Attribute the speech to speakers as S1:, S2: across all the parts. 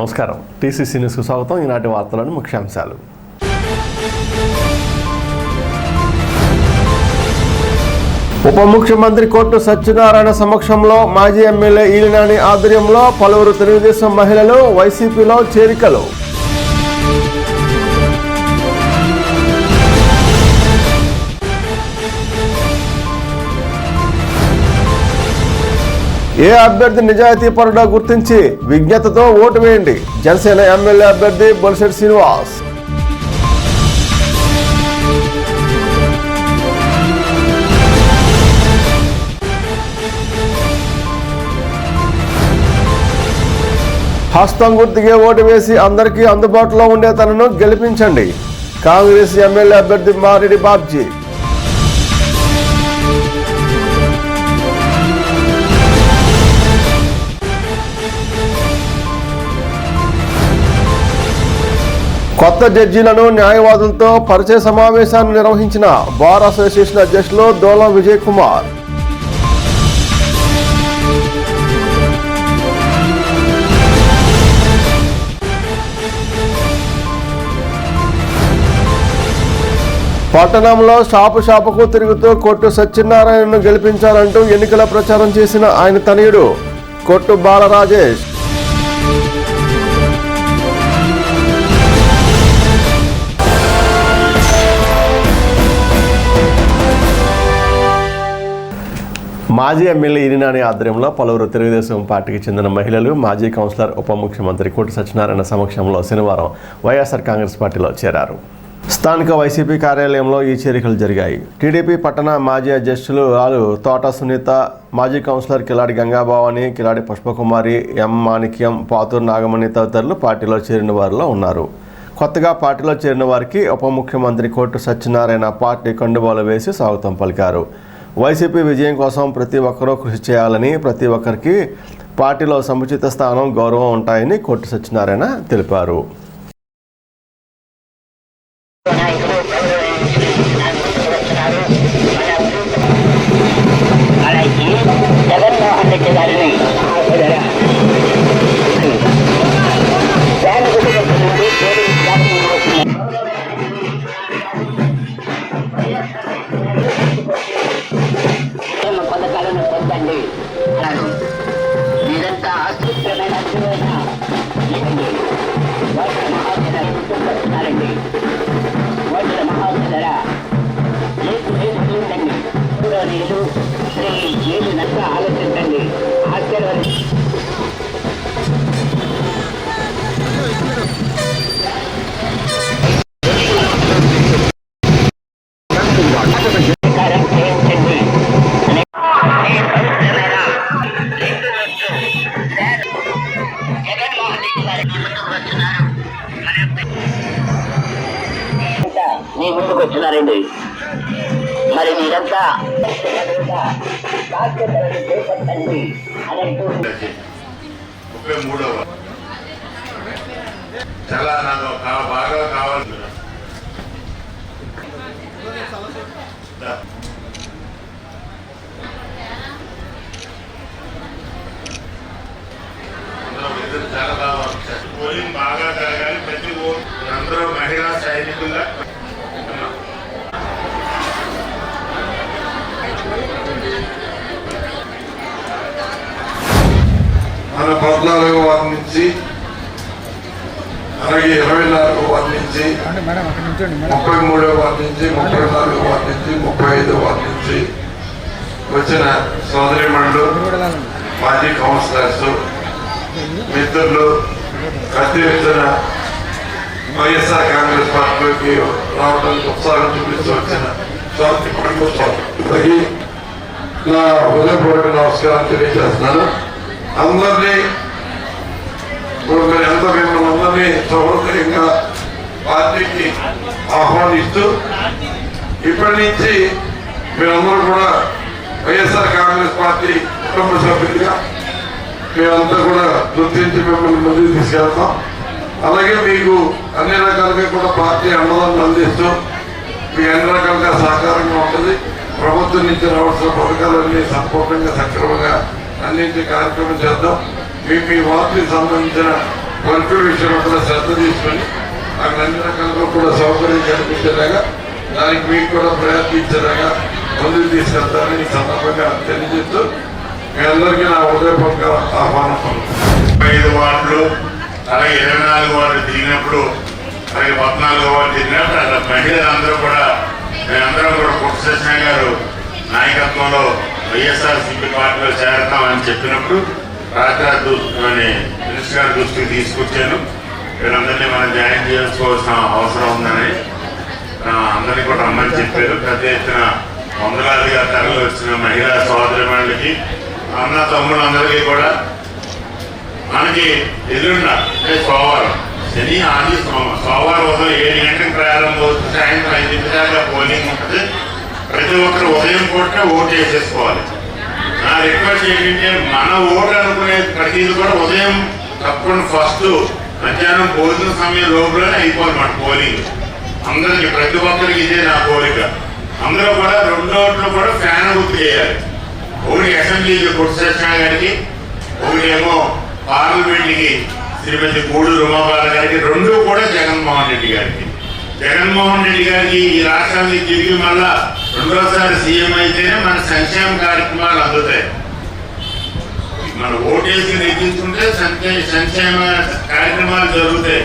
S1: నమస్కారం. టీసీసీ న్యూస్కు స్వాగతం. ఈనాటి వార్తలను ముఖ్యాంశాలు. ఉప ముఖ్యమంత్రి కొట్టు సత్యనారాయణ సమక్షంలో మాజీ ఎమ్మెల్యే ఈలినాని ఆధ్వర్యంలో పలువురు తెలుగుదేశం మహిళలు వైసీపీలో చేరికలు. ఏ అభ్యర్థి నిజాయితీ పరుడో గుర్తించి విజ్ఞతతో ఓటు వేయండి. జనసేన ఎమ్మెల్యే అభ్యర్థి బొలిశెట్టి శ్రీనివాస్. హస్తం గుర్తుకే ఓటు వేసి అందరికీ అందుబాటులో ఉండే తనను గెలిపించండి. కాంగ్రెస్ ఎమ్మెల్యే అభ్యర్థి మారెడ్డి బాబ్జీ. కొత్త జడ్జీలను న్యాయవాదులతో పరిచయ సమావేశాన్ని నిర్వహించిన బార్ అసోసియేషన్ అధ్యక్షులు దోలం విజయ్ కుమార్. పట్టణంలో షాపుకు తిరుగుతూ కొట్టు సత్యనారాయణను గెలిపించాలంటూ ఎన్నికల ప్రచారం చేసిన ఆయన తనయుడు కొట్టు బాలరాజేష్. మాజీ ఎమ్మెల్యే ఈలినాని ఆధ్వర్యంలో పలువురు తెలుగుదేశం పార్టీకి చెందిన మహిళలు మాజీ కౌన్సిలర్ ఉప ముఖ్యమంత్రి కొట్టు సత్యనారాయణ సమక్షంలో శనివారం వైఎస్ఆర్ కాంగ్రెస్ పార్టీలో చేరారు. స్థానిక వైసీపీ కార్యాలయంలో ఈ చేరికలు జరిగాయి. టీడీపీ పట్టణ మాజీ అధ్యక్షులు తోట సునీత, మాజీ కౌన్సిలర్ కిలాడి గంగాభవాని, కిలాడి పుష్పకుమారి, ఎం మాణిక్యం, పాతూరు నాగమణి తదితరులు పార్టీలో చేరిన వారిలో ఉన్నారు. కొత్తగా పార్టీలో చేరిన వారికి ఉప ముఖ్యమంత్రి కొట్టు సత్యనారాయణ పార్టీ కండువాలు వేసి స్వాగతం పలికారు. వైసీపీ విజయం కోసం ప్రతి ఒక్కరూ కృషి చేయాలని, ప్రతి ఒక్కరికి పార్టీలో సముచిత స్థానం, గౌరవం ఉంటాయని కొట్టు సత్యనారాయణ తెలిపారు.
S2: ఆలోచించండి. మీ ముందుకు వచ్చినారండి. మరి మీరంతా చేపట్టండి అని
S3: చాలా నాకు బాగా కావాలి. చాలా బాగా పోలింగ్ బాగా జరగాలి. ప్రతి అందరూ మహిళా సైనికుల్లా మన 14వ వార్డు నుంచి అలాగే 24వ వార్డు నుంచి 33వ వార్డు నుంచి 34వ వార్డు నుంచి 35వ వార్డు నుంచి వచ్చిన సోదరిమణులు, మాజీ కౌన్సిలర్స్, మిత్రులు, ప్రతి ఎత్తున వైఎస్ఆర్ కాంగ్రెస్ పార్టీలోకి రావడానికి ఉత్సాహం చూపిస్తూ వచ్చిన స్వామి నా హృదయపూర్వక నమస్కారం తెలియజేస్తున్నాను. అందరినీ ఇప్పుడు మీరు ఎంత మిమ్మల్ని అందరినీ సౌకర్యంగా పార్టీకి ఆహ్వానిస్తూ ఇప్పటి నుంచి మీరందరూ కూడా వైఎస్ఆర్ కాంగ్రెస్ పార్టీ కుటుంబ సభ్యులుగా మేమంతా కూడా గుర్తించి మిమ్మల్ని ముందుకు తీసుకెళ్తాం. అలాగే మీకు అన్ని రకాలుగా కూడా పార్టీ అండదండలు అందిస్తూ మీ అన్ని రకాలుగా సహకారంగా ఉంటుంది. ప్రభుత్వం నుంచి రావాల్సిన పథకాలన్నీ సంపూర్ణంగా సక్రమంగా అందించే కార్యక్రమం చేద్దాం. మీ వార్డుకి సంబంధించిన
S4: వర్క్ విషయంలో కూడా శ్రద్ధ తీసుకొని నాకు అన్ని రకాలుగా కూడా సౌకర్యం కల్పించేలాగా దానికి మీకు కూడా ప్రయత్నించేలాగా ముందుకు తీసుకెళ్తారని ఈ సందర్భంగా తెలియజేస్తూ మీ అందరికీ నా హృదయపూర్వక ఆహ్వానం.
S3: 5 వార్డులు అలాగే 24 వార్డులు తిరిగినప్పుడు అలాగే 14 వార్డు తిరిగినప్పుడు అలా మహిళలందరూ కూడా మేమందరం కూడా పుట్టకృష్ణ గారు నాయకత్వంలో వైఎస్ఆర్సీపీ పార్టీలో చేరతామని చెప్పినప్పుడు రాత్రి మినిస్టర్ గారి దృష్టికి తీసుకొచ్చాను. వీళ్ళందరినీ మనం జాయిన్ చేసుకోవాల్సిన అవసరం ఉందని అందరినీ కూడా రమ్మని చెప్పారు. పెద్ద ఎత్తున వందలాదిగా తరలి వచ్చిన మహిళా సోదరిమణులకి అన్న తమ్ముళ్ళందరికీ కూడా మనకి ఎదురున్న అంటే సోమవారం శని ఆది సోమవారం ఉదయం 7 గంటలకు ప్రారంభం అవుతుంది. సాయంత్రం 5 దాకా పోలింగ్ ఉంటుంది. ప్రతి ఒక్కరు ఉదయం పూట ఓటు వేసేసుకోవాలి. నా రిక్వెస్ట్ ఏంటంటే మన ఓటు అనుకునే ప్రతిదీ కూడా ఉదయం తప్పకుండా ఫస్ట్ మధ్యాహ్నం భోజన సమయం లోపలనే అయిపోవాలి మన పోలింగ్. అందరికి ప్రతి ఒక్కరికి ఇదే నా కోరిక. అందరూ కూడా 2 ఓట్లు కూడా ఫ్యాన్ గుర్తు చేయాలి. ఒకటి అసెంబ్లీకి పుట్టకృష్ణ గారికి, ఒకటి ఏమో పార్లమెంట్కి శ్రీమతి గూడూరు ఉమాబాల గారికి, 2 కూడా జగన్మోహన్ రెడ్డి గారికి. జగన్మోహన్ రెడ్డి గారికి ఈ రాష్ట్రానికి తిరిగి మళ్ళా 2వ సీఎం అయితేనే మన సంక్షేమ కార్యక్రమాలు అందుతాయి. మన ఓటేసి నెగ్గించుకుంటే సంక్షేమ కార్యక్రమాలు జరుగుతాయి.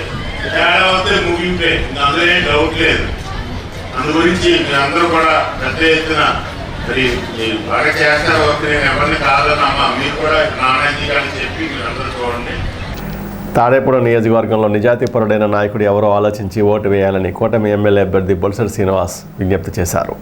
S3: తేడా వస్తే ముగింపే, అందులో ఏం డౌట్ లేదు. అందు గురించి మీరందరూ కూడా పెద్ద ఎత్తున మరి మీరు బాగా చేస్తారు. నేను ఎవరిని కాదన్నమ్మా, మీరు కూడా నాణ్యతని చెప్పి మీరందరూ చూడండి.
S1: తాడేపూడి నియోజకవర్గంలో నిజాయితీపరుడైన నాయకుడు ఎవరో ఆలోచించి ఓటు వేయాలని కూటమి ఎమ్మెల్యే అభ్యర్థి బొల్సరి శ్రీనివాస్ విజ్ఞప్తి చేశారు.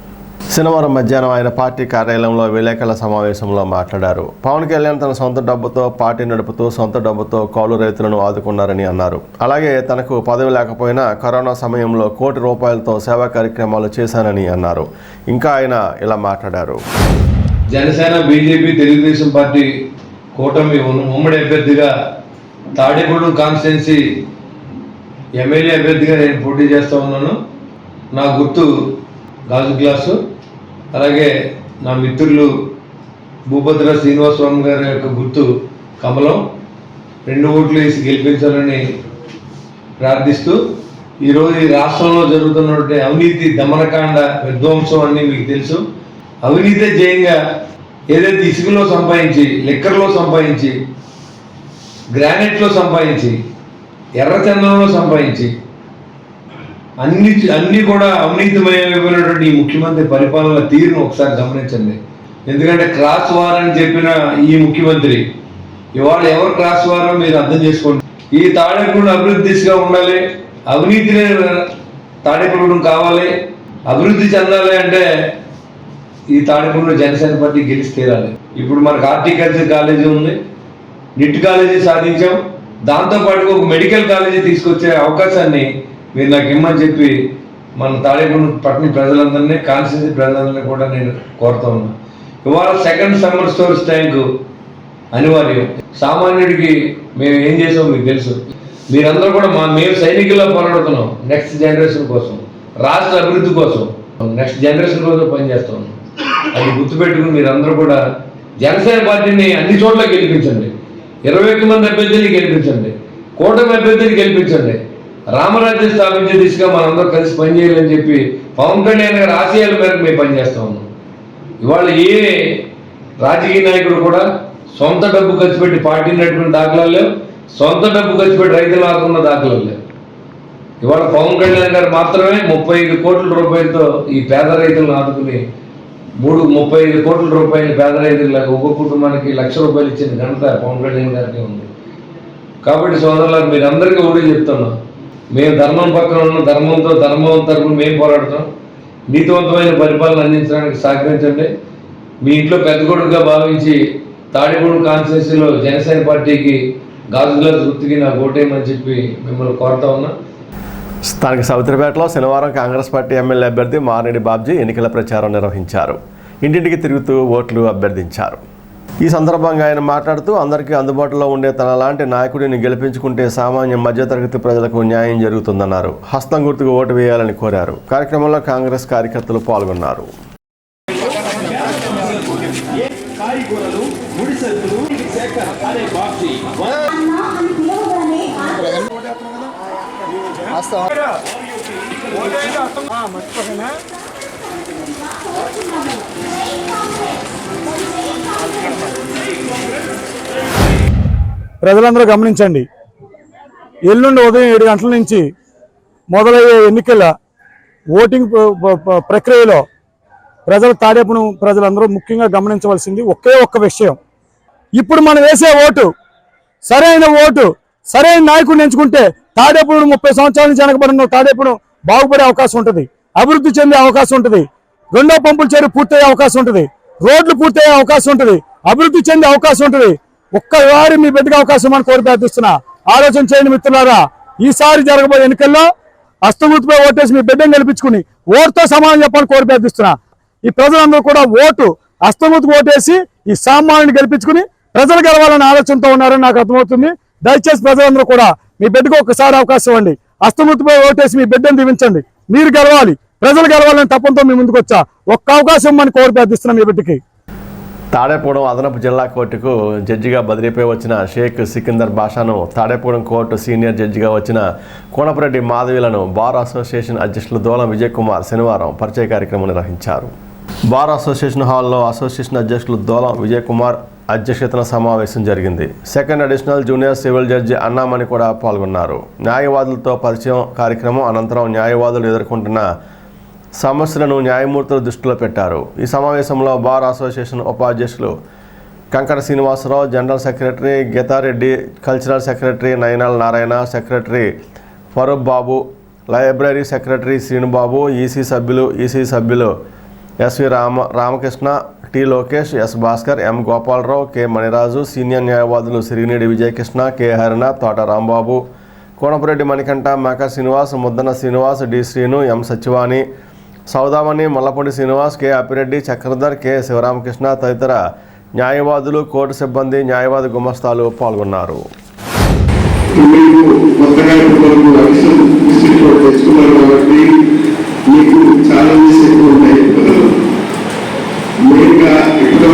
S1: శనివారం మధ్యాహ్నం ఆయన పార్టీ కార్యాలయంలో విలేకరుల సమావేశంలో మాట్లాడారు. పవన్ కళ్యాణ్ తన సొంత డబ్బుతో పార్టీ నడుపుతూ సొంత డబ్బుతో కౌలు రైతులను ఆదుకున్నారని అన్నారు. అలాగే తనకు పదవి లేకపోయినా కరోనా సమయంలో ₹1 కోటితో సేవా కార్యక్రమాలు చేశానని అన్నారు. ఇంకా ఆయన ఇలా మాట్లాడారు.
S5: జనసేన, బీజేపీ, తెలుగుదేశం పార్టీ కూటమి ఉమ్మడి అభ్యర్థిగా తాడేపూడి కాన్స్టిట్యున్సీ ఎమ్మెల్యే అభ్యర్థిగా నేను పోటీ చేస్తూ ఉన్నాను. నా గుర్తు గాజు గ్లాసు. అలాగే నా మిత్రులు భూభద్ర శ్రీనివాసరావు గారి యొక్క గుర్తు కమలం. 2 ఓట్లు వేసి గెలిపించాలని ప్రార్థిస్తూ ఈరోజు ఈ రాష్ట్రంలో జరుగుతున్నటువంటి అవినీతి దమనకాండ విధ్వంసం అన్నీ మీకు తెలుసు. అవినీతి జయంగా ఏదైతే ఇసుకలో సంపాదించి, లిక్కర్లో సంపాదించి, గ్రానైట్లో సంపాదించి, ఎర్రచందనంలో సంపాదించి అన్ని కూడా అవినీతిమయమైనటువంటి ఈ ముఖ్యమంత్రి పరిపాలన తీరును ఒకసారి గమనించండి. ఎందుకంటే క్రాస్ వార్ అని చెప్పిన ఈ ముఖ్యమంత్రి ఇవాళ ఎవరు క్రాస్ వారో మీరు అర్థం చేసుకోండి. ఈ తాడేపూడి అభివృద్ధి దిశగా ఉండాలి, అవినీతి తాడేపూడి కావాలి, అభివృద్ధి చెందాలి అంటే ఈ తాడేపూడిలో జనసేన పార్టీ గెలిచి తీరాలి. ఇప్పుడు మనకు హార్టికల్చర్ కాలేజీ ఉంది, నిట్ కాలేజీ సాధించాం. దాంతోపాటు ఒక మెడికల్ కాలేజీ తీసుకొచ్చే అవకాశాన్ని మీరు నాకు ఇమ్మని చెప్పి మన తాడేపూడి పట్టణ ప్రజలందరినీ, కాన్స్టిట్యూన్సీ ప్రజలందరినీ కూడా నేను కోరుతా ఉన్నా. ఇవాళ సెకండ్ సమ్మర్ స్టోరేజ్ ట్యాంకు అనివార్యం. సామాన్యుడికి మేము ఏం చేసామో మీకు తెలుసు. మీరందరూ కూడా మేము సైనికుల్లో పోరాడుతున్నాం నెక్స్ట్ జనరేషన్ కోసం, రాష్ట్ర అభివృద్ధి కోసం, నెక్స్ట్ జనరేషన్ కోసం పనిచేస్తా ఉన్నాం. అది గుర్తుపెట్టుకుని మీరందరూ కూడా జనసేన పార్టీని అన్ని చోట్ల గెలిపించండి. 21 మంది అభ్యర్థుల్ని గెలిపించండి, కూటమి అభ్యర్థిని గెలిపించండి. రామరాజ్యం స్థాపించే దిశగా మనందరూ కలిసి పనిచేయాలని చెప్పి పవన్ కళ్యాణ్ గారి ఆశయాల మేరకు మేము పనిచేస్తా ఉన్నాం. ఇవాళ ఏ రాజకీయ నాయకుడు కూడా సొంత డబ్బు ఖర్చు పెట్టి పార్టీ నడిపిన దాఖలాలు లేవు, సొంత డబ్బు ఖర్చు పెట్టి రైతులు ఆదుకున్న దాఖలాలు లేవు. ఇవాళ పవన్ కళ్యాణ్ గారు మాత్రమే 35 కోట్ల రూపాయలతో ఈ పేద రైతులను ఆదుకుని 35 కోట్ల రూపాయలు పేద రైతులకు ఒక్కొక్క కుటుంబానికి ₹1,00,000 ఇచ్చిన ఘనత పవన్ కళ్యాణ్ గారికి ఉంది. కాబట్టి సోదరులకు మీరు అందరికీ ఒకటి చెప్తున్నాం, మేము ధర్మం పక్కన ఉన్న ధర్మం తరపున మేము పోరాడుతాం. నీతివంతమైన పరిపాలన అందించడానికి సహకరించండి. మీ ఇంట్లో పెద్ద కొడుకుగా భావించి తాడేపూడి కాన్స్టిట్యున్సీలో జనసేన పార్టీకి గాజు గ్లాస్ గుర్తుకి నాకు ఓటేయమని చెప్పి మిమ్మల్ని కోరుతా ఉన్నా.
S1: స్థానిక సవిత్రిపేటలో శనివారం కాంగ్రెస్ పార్టీ ఎమ్మెల్యే అభ్యర్థి మారెడ్డి బాబ్జీ ఎన్నికల ప్రచారం నిర్వహించారు. ఇంటింటికి తిరుగుతూ ఓట్లు అభ్యర్థించారు. ఈ సందర్భంగా ఆయన మాట్లాడుతూ అందరికీ అందుబాటులో ఉండే తనలాంటి నాయకుడిని గెలిపించుకుంటే సామాన్య మధ్యతరగతి ప్రజలకు న్యాయం జరుగుతుందన్నారు. హస్తం గుర్తుకు ఓటు వేయాలని కోరారు. కార్యక్రమంలో కాంగ్రెస్ కార్యకర్తలు పాల్గొన్నారు.
S6: కాయగూరలు, ముడి సరుకులు, శేఖర్ అనే బాబ్జీ వాస్తవం. ప్రజలందరూ గమనించండి, ఎల్లుండి ఉదయం 7 గంటల నుంచి మొదలయ్యే ఎన్నికల ఓటింగ్ ప్రక్రియలో తాడేపల్లి ప్రజలందరూ ముఖ్యంగా గమనించవలసింది ఒకే ఒక్క విషయం. ఇప్పుడు మనం వేసే ఓటు సరైన ఓటు, సరైన నాయకుడిని ఎంచుకుంటే తాడేపల్లి 30 సంవత్సరాల నుంచి వెనకబడిన తాడేపల్లి బాగుపడే అవకాశం ఉంటుంది, అభివృద్ధి చెందే అవకాశం ఉంటుంది, రెండో పంపుల చెరువు పూర్తయ్యే అవకాశం ఉంటుంది, రోడ్లు పూర్తయ్యే అవకాశం ఉంటుంది, అభివృద్ధి చెందే అవకాశం ఉంటుంది. ఒక్కసారి మీ బిడ్డకి అవకాశం అని కోరి ప్రార్థిస్తున్నా. ఆలోచన చేయండి మిత్రులారా. ఈసారి జరగబోయే ఎన్నికల్లో హస్తగుర్తుపై ఓటేసి మీ బిడ్డను గెలిపించుకుని ఓటుతో సమానం చెప్పని కోరి ప్రార్థిస్తున్నా. ఈ ప్రజలందరూ కూడా ఓటు హస్తగుర్తుకు ఓటేసి ఈ సామాన్యుని గెలిపించుకుని ప్రజలు గెలవాలనే ఆలోచనతో ఉన్నారని నాకు అర్థమవుతుంది. దయచేసి ప్రజలందరూ కూడా మీ బిడ్డకు ఒక్కసారి అవకాశం ఇవ్వండి. హస్తగుర్తుపై ఓటేసి మీ బిడ్డను దీవించండి. మీరు గెలవాలి, ప్రజలు గెలవాలని తప్పంతో మీ ముందుకు వచ్చా. ఒక్క అవకాశం ఇవ్వమని కోరి ప్రార్థిస్తున్నా మీ బిడ్డకి.
S1: తాడేపూడెం అదనపు జిల్లా కోర్టుకు జడ్జిగా బదిలీపై వచ్చిన షేక్ సికిందర్ బాషాను, తాడేపూడెం కోర్టు సీనియర్ జడ్జిగా వచ్చిన కోనపరెడ్డి మాధవిలను బార్ అసోసియేషన్ అధ్యక్షులు దోలం విజయ్ కుమార్ శనివారం పరిచయ కార్యక్రమం నిర్వహించారు. బార్ అసోసియేషన్ హాల్లో అసోసియేషన్ అధ్యక్షులు దోలం విజయ్ కుమార్ అధ్యక్షతన సమావేశం జరిగింది. Second additional junior civil judge Annamani కూడా పాల్గొన్నారు. న్యాయవాదులతో పరిచయం కార్యక్రమం అనంతరం న్యాయవాదులు ఎదుర్కొంటున్న సమస్యలను న్యాయమూర్తులు దృష్టిలో పెట్టారు. ఈ సమావేశంలో బార్ అసోసియేషన్ ఉపాధ్యక్షులు Kankara Srinivasa Rao, general secretary Geetha Reddy, cultural secretary Nayanal Narayana, secretary Farooq Babu, library secretary Srinu Babu, EC సభ్యులు SV Ramakrishna, T Lokesh, S Bhaskar, M Gopala Rao, K Maniraju, senior న్యాయవాదులు శ్రీనిడి విజయకృష్ణ, కె హరినాథ్, తోట రాంబాబు, కోనపరెడ్డి మణికంఠ, మేక శ్రీనివాస్, ముద్దన శ్రీనివాస్, డి శ్రీను, ఎం సచివాణి, సౌదామణి, మల్లపూడి శ్రీనివాస్, కె అప్పిరెడ్డి, చక్రధర్, కె శివరామకృష్ణ తదితర న్యాయవాదులు, కోర్టు సిబ్బంది, న్యాయవాది గుమస్తాలు పాల్గొన్నారు.
S7: మీకు ఛాలెంజెస్ ఎక్కువ ఉంటాయి. మెయిన్గా ఇక్కడ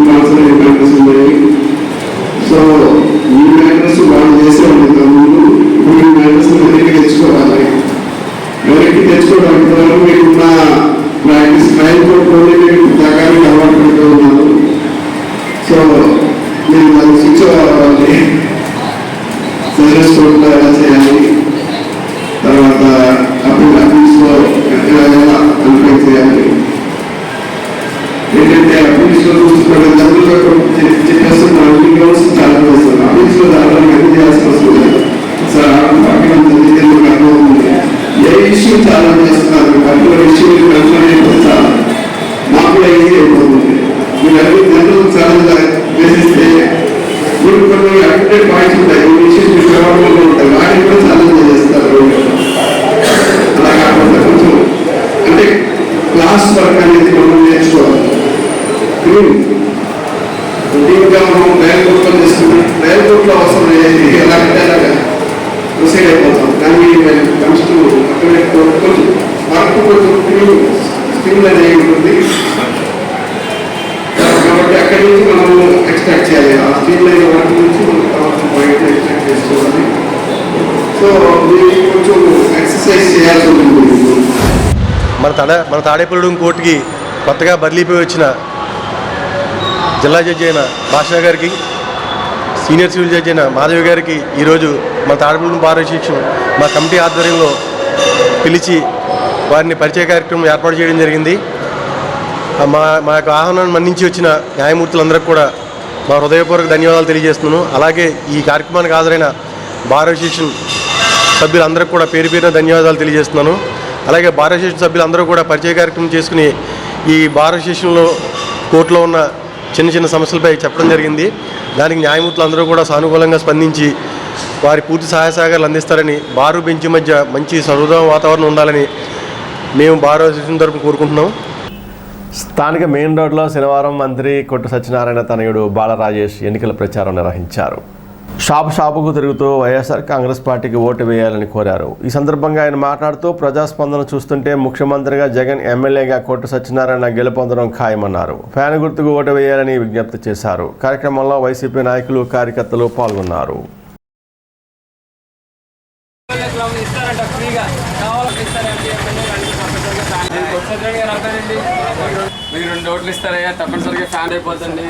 S7: ట్రాన్స్ఫర్ అయ్యే మ్యాటర్స్ ఉన్నాయి. సో ఈ మ్యాటర్స్ వాళ్ళు చేసేవాళ్ళు ముందు ఇప్పుడు ఈ మ్యాటర్స్ వెనక్కి తెచ్చుకోవాలి. వెనక్కి తెచ్చుకోవడానికి వల్ల మీకున్న ప్రాక్టీస్ ట్రయల్ కోర్టులోనే మీరు ప్రకారం అలవాటు పడుతూ ఉన్నారు. సో మీరు దాన్ని శిక్ష అవ్వాలి. సజెస్ట్ కోర్టులో ఎలా చేయాలి, తర్వాత అప్పీల్స్లో ఎలా అన్ఫైట్ చేయాలి, ఏంటంటే అప్పీల్స్లో చూసుకోవడం జరుగులో చెప్పేస్తున్నారు. గ్రౌండ్స్ చాలా చేస్తారు. అప్పీల్స్లో దాదాపు అన్ని చేయాల్సిన అవసరం లేదు. సార్ ఎందుకు అర్థమవుతుంది. ఏ ఇష్యూ చాలా చేస్తున్నారు. పర్టికులర్ ఇష్యూలు కన్ఫర్మ్ అయిపోతే చాలా మాకు కూడా ఈజీ అయిపోతుంది. మీరు అన్ని జనరల్ ఛాలెంజ్ వేసిస్తే మీరు కొన్ని అడ్మిటెడ్ పాయింట్స్ ఉంటాయి, కొన్ని ఇష్యూస్ మీకు ప్రమాణంలో ఉంటాయి, వాటిని కూడా ఛాలెంజ్ చేస్తారు. అలా కాకుండా కొంచెం అంటే క్లాస్ వర్క్ అనేది మనం నేర్చుకోవాలి. రొటీన్గా మనం ట్రయల్ కోర్టులో చేసుకుంటాం. ట్రయల్ కోర్టులో అవసరం ఎలాగంటే అలాగా ప్రొసీడ్ అయిపోతాం. కానీ కమ్స్ టు అక్కడ కొంచెం వర్క్ కొంచెం స్కిల్ అనేది ఉంటుంది. కాబట్టి అక్కడి నుంచి మనం ఎక్స్ట్రాక్ట్ చేయాలి. ఆ స్కిల్ అయిన వర్క్ నుంచి మనం పాయింట్ ఎక్స్ట్రాక్ట్ చేసుకోవాలి. సో మీరు కొంచెం ఎక్సర్సైజ్ చేయాల్సి ఉంటుంది.
S8: మన తాడేపల్లి కోర్టుకి కొత్తగా బదిలీపోయి వచ్చిన జిల్లా జడ్జి అయిన భాషా గారికి, సీనియర్ సివిల్ జడ్జి అయిన మాధవి గారికి ఈరోజు మన తాడేపల్లి బార్ అసోసియేషన్ మా కమిటీ ఆధ్వర్యంలో పిలిచి వారిని పరిచయ కార్యక్రమం ఏర్పాటు చేయడం జరిగింది. మా యొక్క ఆహ్వానాన్ని మన్నించి వచ్చిన న్యాయమూర్తులందరికీ కూడా మా హృదయపూర్వక ధన్యవాదాలు తెలియజేస్తున్నాను. అలాగే ఈ కార్యక్రమానికి హాజరైన బార్ అసోసియేషన్ సభ్యులందరికీ కూడా పేరు పేరున ధన్యవాదాలు తెలియజేస్తున్నాను. అలాగే బార్ అసోసియేషన్ సభ్యులందరూ కూడా పరిచయ కార్యక్రమం చేసుకుని ఈ బార్ అసోసియేషన్లో కోర్టులో ఉన్న చిన్న సమస్యలపై చెప్పడం జరిగింది. దానికి న్యాయమూర్తులు అందరూ కూడా సానుకూలంగా స్పందించి వారి పూర్తి సహాయ సహకారాలు అందిస్తారని, బారు బెంచ్ మధ్య మంచి సౌహృద వాతావరణం ఉండాలని మేము బార్ అసోసియేషన్ తరపున కోరుకుంటున్నాం.
S1: స్థానిక మెయిన్ రోడ్లో శనివారం మంత్రి కొట్టు సత్యనారాయణ తనయుడు బాల రాజేష్ ఎన్నికల ప్రచారం నిర్వహించారు. షాపుకు తిరుగుతూ వైఎస్ఆర్ కాంగ్రెస్ పార్టీకి ఓటు వేయాలని కోరారు. ఈ సందర్భంగా ఆయన మాట్లాడుతూ ప్రజాస్పందన చూస్తుంటే ముఖ్యమంత్రిగా జగన్, ఎమ్మెల్యేగా కొట్టు సత్యనారాయణ గెలుపొందడం ఖాయమన్నారు. ఫ్యాన్ గుర్తుకు ఓటు వేయాలని విజ్ఞప్తి చేశారు. కార్యక్రమంలో వైసీపీ నాయకులు, కార్యకర్తలు పాల్గొన్నారు.
S9: ఇస్తారంట ఫ్రీగా కావాలంటే ఇస్తారండి. మీకు 2 ఓట్లు ఇస్తారయ్యా, తప్పనిసరిగా ఫ్యాన్ అయిపోతుంది.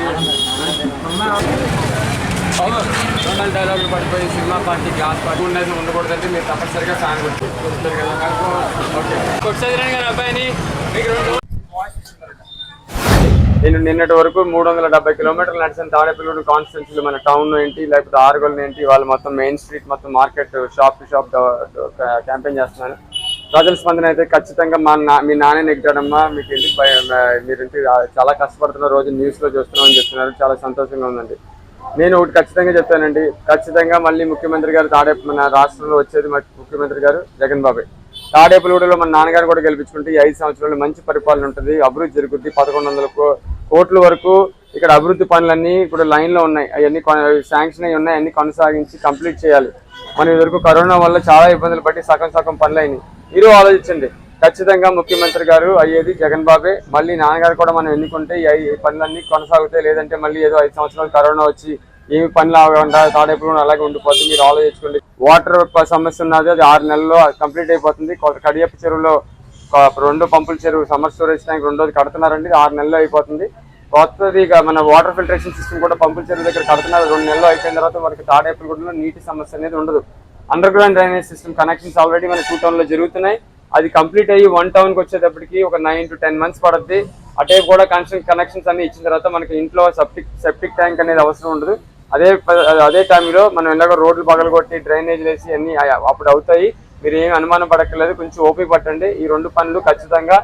S9: సోషల్ డైలాగులు పడిపోయి సినిమా పార్టీ గ్లాస్ పార్టీ ఉండేది ఉండకూడదంటే మీరు తప్పనిసరిగా ఫ్యాన్ కొట్టుకుంటారు కదా. ఓకే, కొట్టేదిరాని గారి అబ్బాయిని మీకు 2 నేను నిన్నటి వరకు 370 కిలోమీటర్లు నడిచిన తాడేపల్లి కాన్స్టిట్యున్సీలో మన టౌన్ ఏంటి లేకపోతే ఆరుగోలు ఏంటి వాళ్ళు మొత్తం మెయిన్ స్ట్రీట్ మొత్తం market shop to shop campaign చేస్తున్నాను. ప్రజల స్పందన అయితే ఖచ్చితంగా మీ నాన్న నెగ్గాడమ్మా, మీకు ఇంటికి మీరు ఇంటికి చాలా కష్టపడుతున్న రోజు న్యూస్లో చూస్తున్నామని చెప్తున్నారు. చాలా సంతోషంగా ఉందండి. నేను ఒకటి ఖచ్చితంగా చెప్తానండి, ఖచ్చితంగా మళ్ళీ ముఖ్యమంత్రి గారు మన రాష్ట్రంలో వచ్చేది ముఖ్యమంత్రి గారు జగన్ బాబు. తాడేపల్లిగూడలో మన నాన్నగారు కూడా గెలిపించుకుంటే ఈ 5 సంవత్సరాలు మంచి పరిపాలన ఉంటుంది, అభివృద్ధి జరుగుద్ది. 1100 కోట్ల వరకు ఇక్కడ అభివృద్ధి పనులన్నీ ఇప్పుడు లైన్లో ఉన్నాయి, అవన్నీ శాంక్షన్ అయ్యి ఉన్నాయి, అన్ని కొనసాగించి కంప్లీట్ చేయాలి. మనం ఇదివరకు కరోనా వల్ల చాలా ఇబ్బందులు పట్టి సగం పనులు అయినాయి. మీరు ఆలోచించండి, ఖచ్చితంగా ముఖ్యమంత్రి గారు అయ్యేది జగన్ బాబే. మళ్ళీ నాన్నగారు కూడా మనం ఎన్నుకుంటే ఈ పనులన్నీ కొనసాగుతాయి. లేదంటే మళ్ళీ ఏదో 5 సంవత్సరాలు కరోనా వచ్చి ఏమి పనులు అవ్వకుండా తాడేపల్లి అలాగే ఉండిపోతుంది. మీరు ఆలోచించుకోండి. వాటర్ సమస్య ఉన్నది, అది 6 నెలల్లో కంప్లీట్ అయిపోతుంది. కడియప్ప చెరువులో 2 పంపుల చెరువు సమ్మర్ స్టోరేజ్ ట్యాంక్ 2ది కడుతున్నారండి, 6 నెలల్లో అయిపోతుంది. కొత్తది మన వాటర్ ఫిల్టరేషన్ సిస్టమ్ కూడా పంపుల చెరువు దగ్గర కడుతున్నారు. 2 నెలల్లో అయిపోయిన తర్వాత మనకి తాడేపల్లిగూడలో నీటి సమస్య అనేది ఉండదు. Under ground drainage system connections already మన 2 టౌన్లో జరుగుతున్నాయి. అది కంప్లీట్ అయ్యి 1 టౌన్కి వచ్చేటప్పటికి ఒక 9 to 10 months పడుద్ది. అటే కూడా కనెక్షన్స్ అన్ని ఇచ్చిన తర్వాత మనకి ఇంట్లో సెప్టిక్ ట్యాంక్ అనేది అవసరం ఉండదు. అదే టైంలో మనం ఎలాగో రోడ్లు పగలగొట్టి డ్రైనేజ్ వేసి అన్ని అప్పుడు అవుతాయి. మీరు ఏమి అనుమానం పడక్కర్లేదు, కొంచెం ఓపిక పట్టండి. ఈ 2 పనులు ఖచ్చితంగా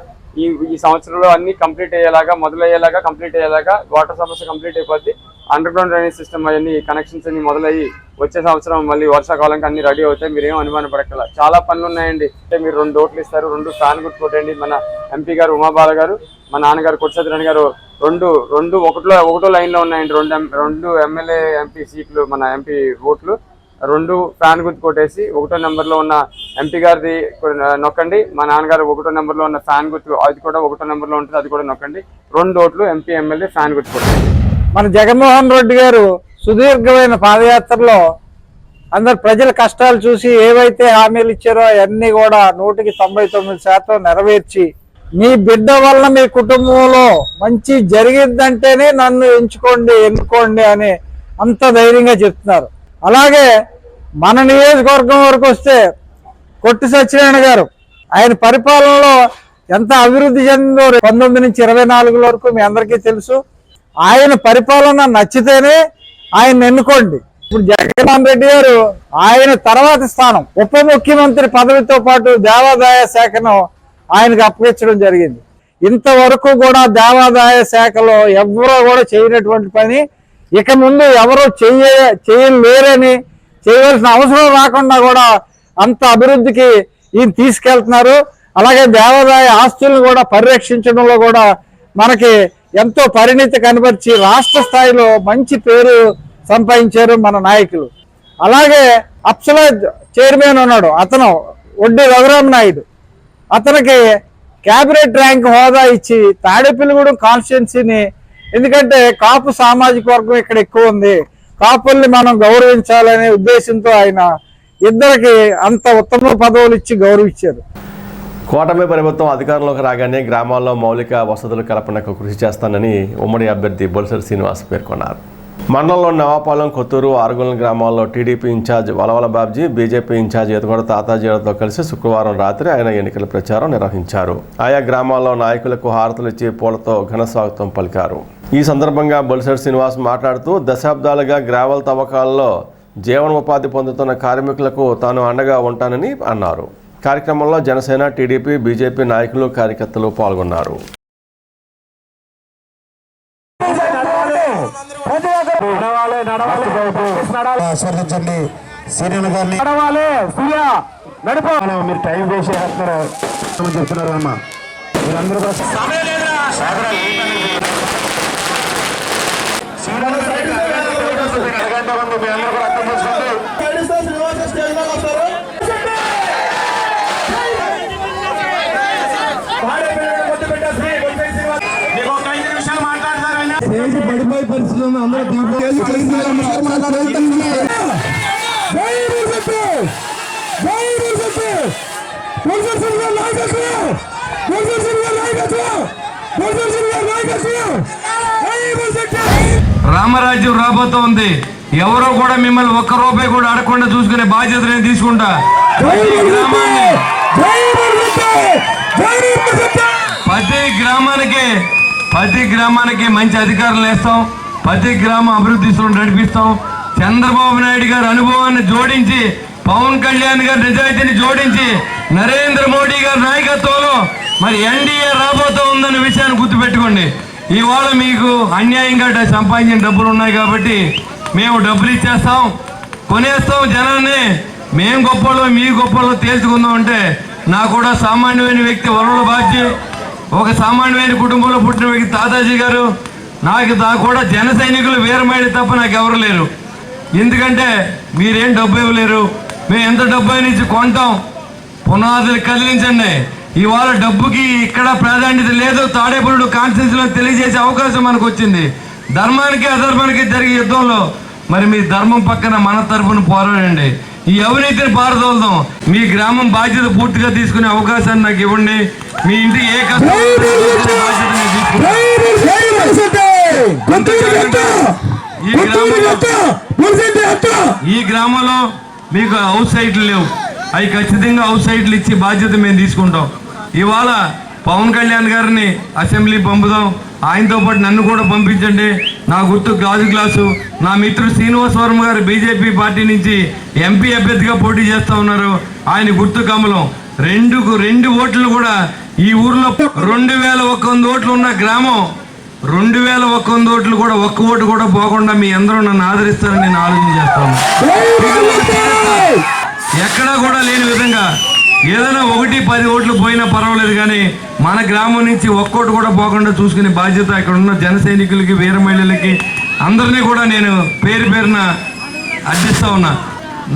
S9: ఈ సంవత్సరంలో అన్ని కంప్లీట్ అయ్యేలాగా కంప్లీట్ అయ్యేలాగా వాటర్ సమస్య కంప్లీట్ అయిపోద్ది. అండర్ గ్రౌండ్ డ్రైనేజ్ సిస్టమ్ అవన్నీ కనెక్షన్స్ అన్ని మొదలయ్యి వచ్చే సంవత్సరం మళ్ళీ వర్షాకాలంకి అన్ని రెడీ అవుతాయి. మీరు ఏం అనుమానం పడక్కల. చాలా పనులు ఉన్నాయండి. అంటే మీరు 2 ఓట్లు ఇస్తారు, 2 ఫ్యాన్ గుర్తు కొట్టండి. మన ఎంపీ గారు ఉమాబాల గారు, మా నాన్నగారు కొట్టిసత్యనారాయణ గారు ఒకటో లైన్లో ఉన్నాయండి. 2 ఎమ్మెల్యే ఎంపీ సీట్లు మన ఎంపీ ఓట్లు 2 ఫ్యాన్ గుర్తు కొట్టేసి 1వ నెంబర్లో ఉన్న ఎంపీ గారిది నొక్కండి. మా నాన్నగారు 1వ నెంబర్లో ఉన్న ఫ్యాన్ గుర్తు అది కూడా 1వ నెంబర్లో ఉంటుంది, అది కూడా నొక్కండి. 2 ఓట్లు ఎంపీ ఎమ్మెల్యే ఫ్యాన్ గుర్తు కొట్టండి.
S6: మన జగన్మోహన్ రెడ్డి గారు సుదీర్ఘమైన పాదయాత్రలో అందరు ప్రజల కష్టాలు చూసి ఏవైతే హామీలు ఇచ్చారో అవన్నీ కూడా 99% నెరవేర్చి మీ బిడ్డ వల్ల మీ కుటుంబంలో మంచి జరిగిద్దంటేనే నన్ను ఎన్నుకోండి అని అంత ధైర్యంగా చెప్తున్నారు. అలాగే మన నియోజకవర్గం వరకు వస్తే కొట్టి సత్యనారాయణ గారు ఆయన పరిపాలనలో ఎంత అభివృద్ధి చెందిందో 19 నుంచి 24 వరకు మీ అందరికీ తెలుసు. ఆయన పరిపాలన నచ్చితేనే ఆయన ఎన్నుకోండి. ఇప్పుడు జగన్మోహన్ రెడ్డి గారు ఆయన తర్వాతి స్థానం ఉప ముఖ్యమంత్రి పదవితో పాటు దేవాదాయ శాఖను ఆయనకు అప్పగించడం జరిగింది. ఇంతవరకు కూడా దేవాదాయ శాఖలో ఎవరో కూడా చేయనటువంటి పని ఇక ముందు ఎవరో చేయలేరని, చేయవలసిన అవసరం రాకుండా కూడా అంత అభివృద్ధికి ఈయన తీసుకెళ్తున్నారు. అలాగే దేవాదాయ ఆస్తులను కూడా పరిరక్షించడంలో కూడా మనకి ఎంతో పరిణితి కనబరిచి రాష్ట్ర స్థాయిలో మంచి పేరు సంపాదించారు మన నాయకులు. అలాగే అప్సలా చైర్మన్ ఉన్నాడు, అతను ఒడ్డి రఘురామనాయుడు, అతనికి క్యాబినెట్ ర్యాంక్ హోదా ఇచ్చి తాడేపల్లిగూడెం కాన్స్టిట్యున్సీని, ఎందుకంటే కాపు సామాజిక వర్గం ఇక్కడ ఎక్కువ ఉంది, కాపుల్ని మనం గౌరవించాలనే ఉద్దేశంతో ఆయన ఇద్దరికి అంత ఉత్తమ పదవులు ఇచ్చి గౌరవించారు.
S1: కూటమి ప్రభుత్వం అధికారంలోకి రాగానే గ్రామాల్లో మౌలిక వసతుల కల్పనకు కృషి చేస్తానని ఉమ్మడి అభ్యర్థి బొలిశెట్టి శ్రీనివాస్ పేర్కొన్నారు. మండలంలో నవాపాలెం, కొత్తూరు, ఆరుగొల్లం గ్రామాల్లో TDP incharge Valavala Babji, BJP incharge Edugoda తాతాజీలతో కలిసి శుక్రవారం రాత్రి ఆయన ఎన్నికల ప్రచారం నిర్వహించారు. ఆయా గ్రామాల్లో నాయకులకు హారతులు ఇచ్చి పూలతో ఘన స్వాగతం పలికారు. ఈ సందర్భంగా బొలిశెట్టి శ్రీనివాస్ మాట్లాడుతూ దశాబ్దాలుగా గ్రావెల్ తవ్వకాల్లో జీవనోపాధి పొందుతున్న కార్మికులకు తాను అండగా ఉంటానని అన్నారు. కార్యక్రమంలో జనసేన, టీడీపీ, బీజేపీ నాయకులు, కార్యకర్తలు పాల్గొన్నారు.
S7: మీరు టైం వేస్ట్ చేస్తున్నారు చెప్తున్నారు అమ్మా, మీరందరూ పడిపోయే పరిస్థితి అందరూ
S5: రామరాజ్యం రాబోతూ ఉంది. ఎవరో కూడా మిమ్మల్ని ఒక్క రూపాయి కూడా అడగకుండా చూసుకునే బాధ్యత నేను తీసుకుంటా. ప్రతి గ్రామానికి మంచి అధికారులు వేస్తాం. ప్రతి గ్రామం అభివృద్ధి నడిపిస్తాం. చంద్రబాబు నాయుడు గారి అనుభవాన్ని జోడించి, పవన్ కళ్యాణ్ గారి నిజాయితీని జోడించి, నరేంద్ర మోడీ గారి నాయకత్వంలో మరి ఎన్డీఏ రాబోతూ ఉందన్న విషయాన్ని గుర్తుపెట్టుకోండి. ఇవాళ మీకు అన్యాయంగా సంపాదించిన డబ్బులు ఉన్నాయి కాబట్టి మేము డబ్బులు ఇచ్చేస్తాం, కొనేస్తాం జనాన్ని. మేము గొప్పలో మీ గొప్పలో తేల్చుకుందాం అంటే నాకు కూడా సామాన్యమైన వ్యక్తి వరుణుల బాధ్య, ఒక సామాన్యమైన కుటుంబంలో పుట్టిన వ్యక్తి తాతాజీ గారు, నాకు కూడా జన సైనికులు వీరమైడి తప్ప నాకు ఎవరు లేరు. ఎందుకంటే మీరేం డబ్బు ఇవ్వలేరు, మేము ఎంత డబ్బు అయినా ఇచ్చి కొంటాం. పునాదులు కదిలించండి. ఇవాళ డబ్బుకి ఇక్కడ ప్రాధాన్యత లేదు. తాడేపల్లి కాన్స్టిట్యూన్సీలో తెలియజేసే అవకాశం మనకు వచ్చింది. ధర్మానికి అధర్మానికి జరిగే యుద్ధంలో మరి మీ ధర్మం పక్కన మన తరపున పోరాడండి. ఈ అవినీతిని పారదోలుదాం. మీ గ్రామం బాధ్యత పూర్తిగా తీసుకునే అవకాశాన్ని నాకు ఇవ్వండి. మీ ఇంటికి ఏ కష్టం ఈ గ్రామంలో మీకు హౌస్ సైట్లు లేవు, అవి ఖచ్చితంగా హౌస్ సైట్లు ఇచ్చి బాధ్యత మేము తీసుకుంటాం. ఇవాళ పవన్ కళ్యాణ్ గారిని అసెంబ్లీ పంపుదాం, ఆయనతో పాటు నన్ను కూడా పంపించండి. నా గుర్తు గాజు గ్లాసు. నా మిత్రుడు శ్రీనివాస్ వర్మ గారు బీజేపీ పార్టీ నుంచి ఎంపీ అభ్యర్థిగా పోటీ చేస్తూ ఉన్నారు. ఆయన గుర్తు కమలం. రెండు ఓట్లు కూడా ఈ ఊర్లో 2100 ఓట్లు ఉన్న గ్రామం, 2100 ఓట్లు కూడా ఒక్క ఓటు కూడా పోకుండా మీ అందరూ నన్ను ఆదరిస్తారని నేను ఆలోచన చేస్తాను. ఎక్కడా కూడా లేని విధంగా ఏదైనా 1-10 ఓట్లు పోయినా పర్వాలేదు, కానీ మన గ్రామం నుంచి ఒక్కోటి కూడా పోకుండా చూసుకునే బాధ్యత ఇక్కడ ఉన్న జన సైనికులకి, వీర మహిళలకి అందరినీ కూడా నేను పేరు పేరున అర్థిస్తూ ఉన్నా.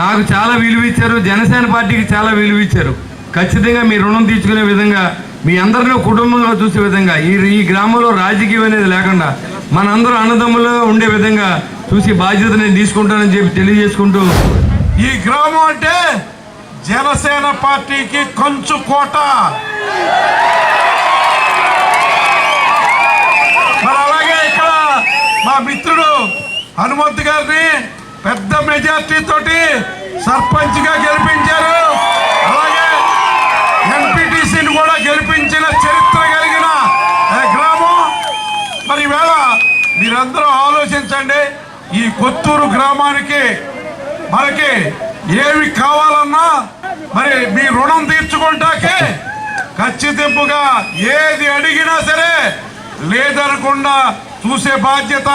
S5: నాకు చాలా విలువ ఇచ్చారు, జనసేన పార్టీకి చాలా విలువ ఇచ్చారు. ఖచ్చితంగా మీ రుణం తీర్చుకునే విధంగా, మీ అందరినీ కుటుంబంలో చూసే విధంగా, ఈ గ్రామంలో రాజకీయం అనేది లేకుండా మనందరూ అన్నదమ్ముల్లో ఉండే విధంగా చూసి బాధ్యత నేను తీసుకుంటానని చెప్పి తెలియజేసుకుంటూ,
S10: ఈ గ్రామం అంటే జనసేన పార్టీకి కంచు కోట. మరి అలాగే ఇక్కడ మా మిత్రుడు హనుమంత్ గారిని పెద్ద మెజార్టీ తోటి సర్పంచ్ గా గెలిపించారు. అలాగే ఎంపీటీసీని కూడా గెలిపించిన చరిత్ర కలిగిన గ్రామం. మరి ఈవేళ మీరందరూ ఆలోచించండి, ఈ కొత్తూరు గ్రామానికి మనకి ఏమి కావాలన్నా మరి మీ రుణం తీర్చుకుంటాకే ఖచ్చితంగా ఏది అడిగినా సరే లేదనకుండా చూసే బాధ్యత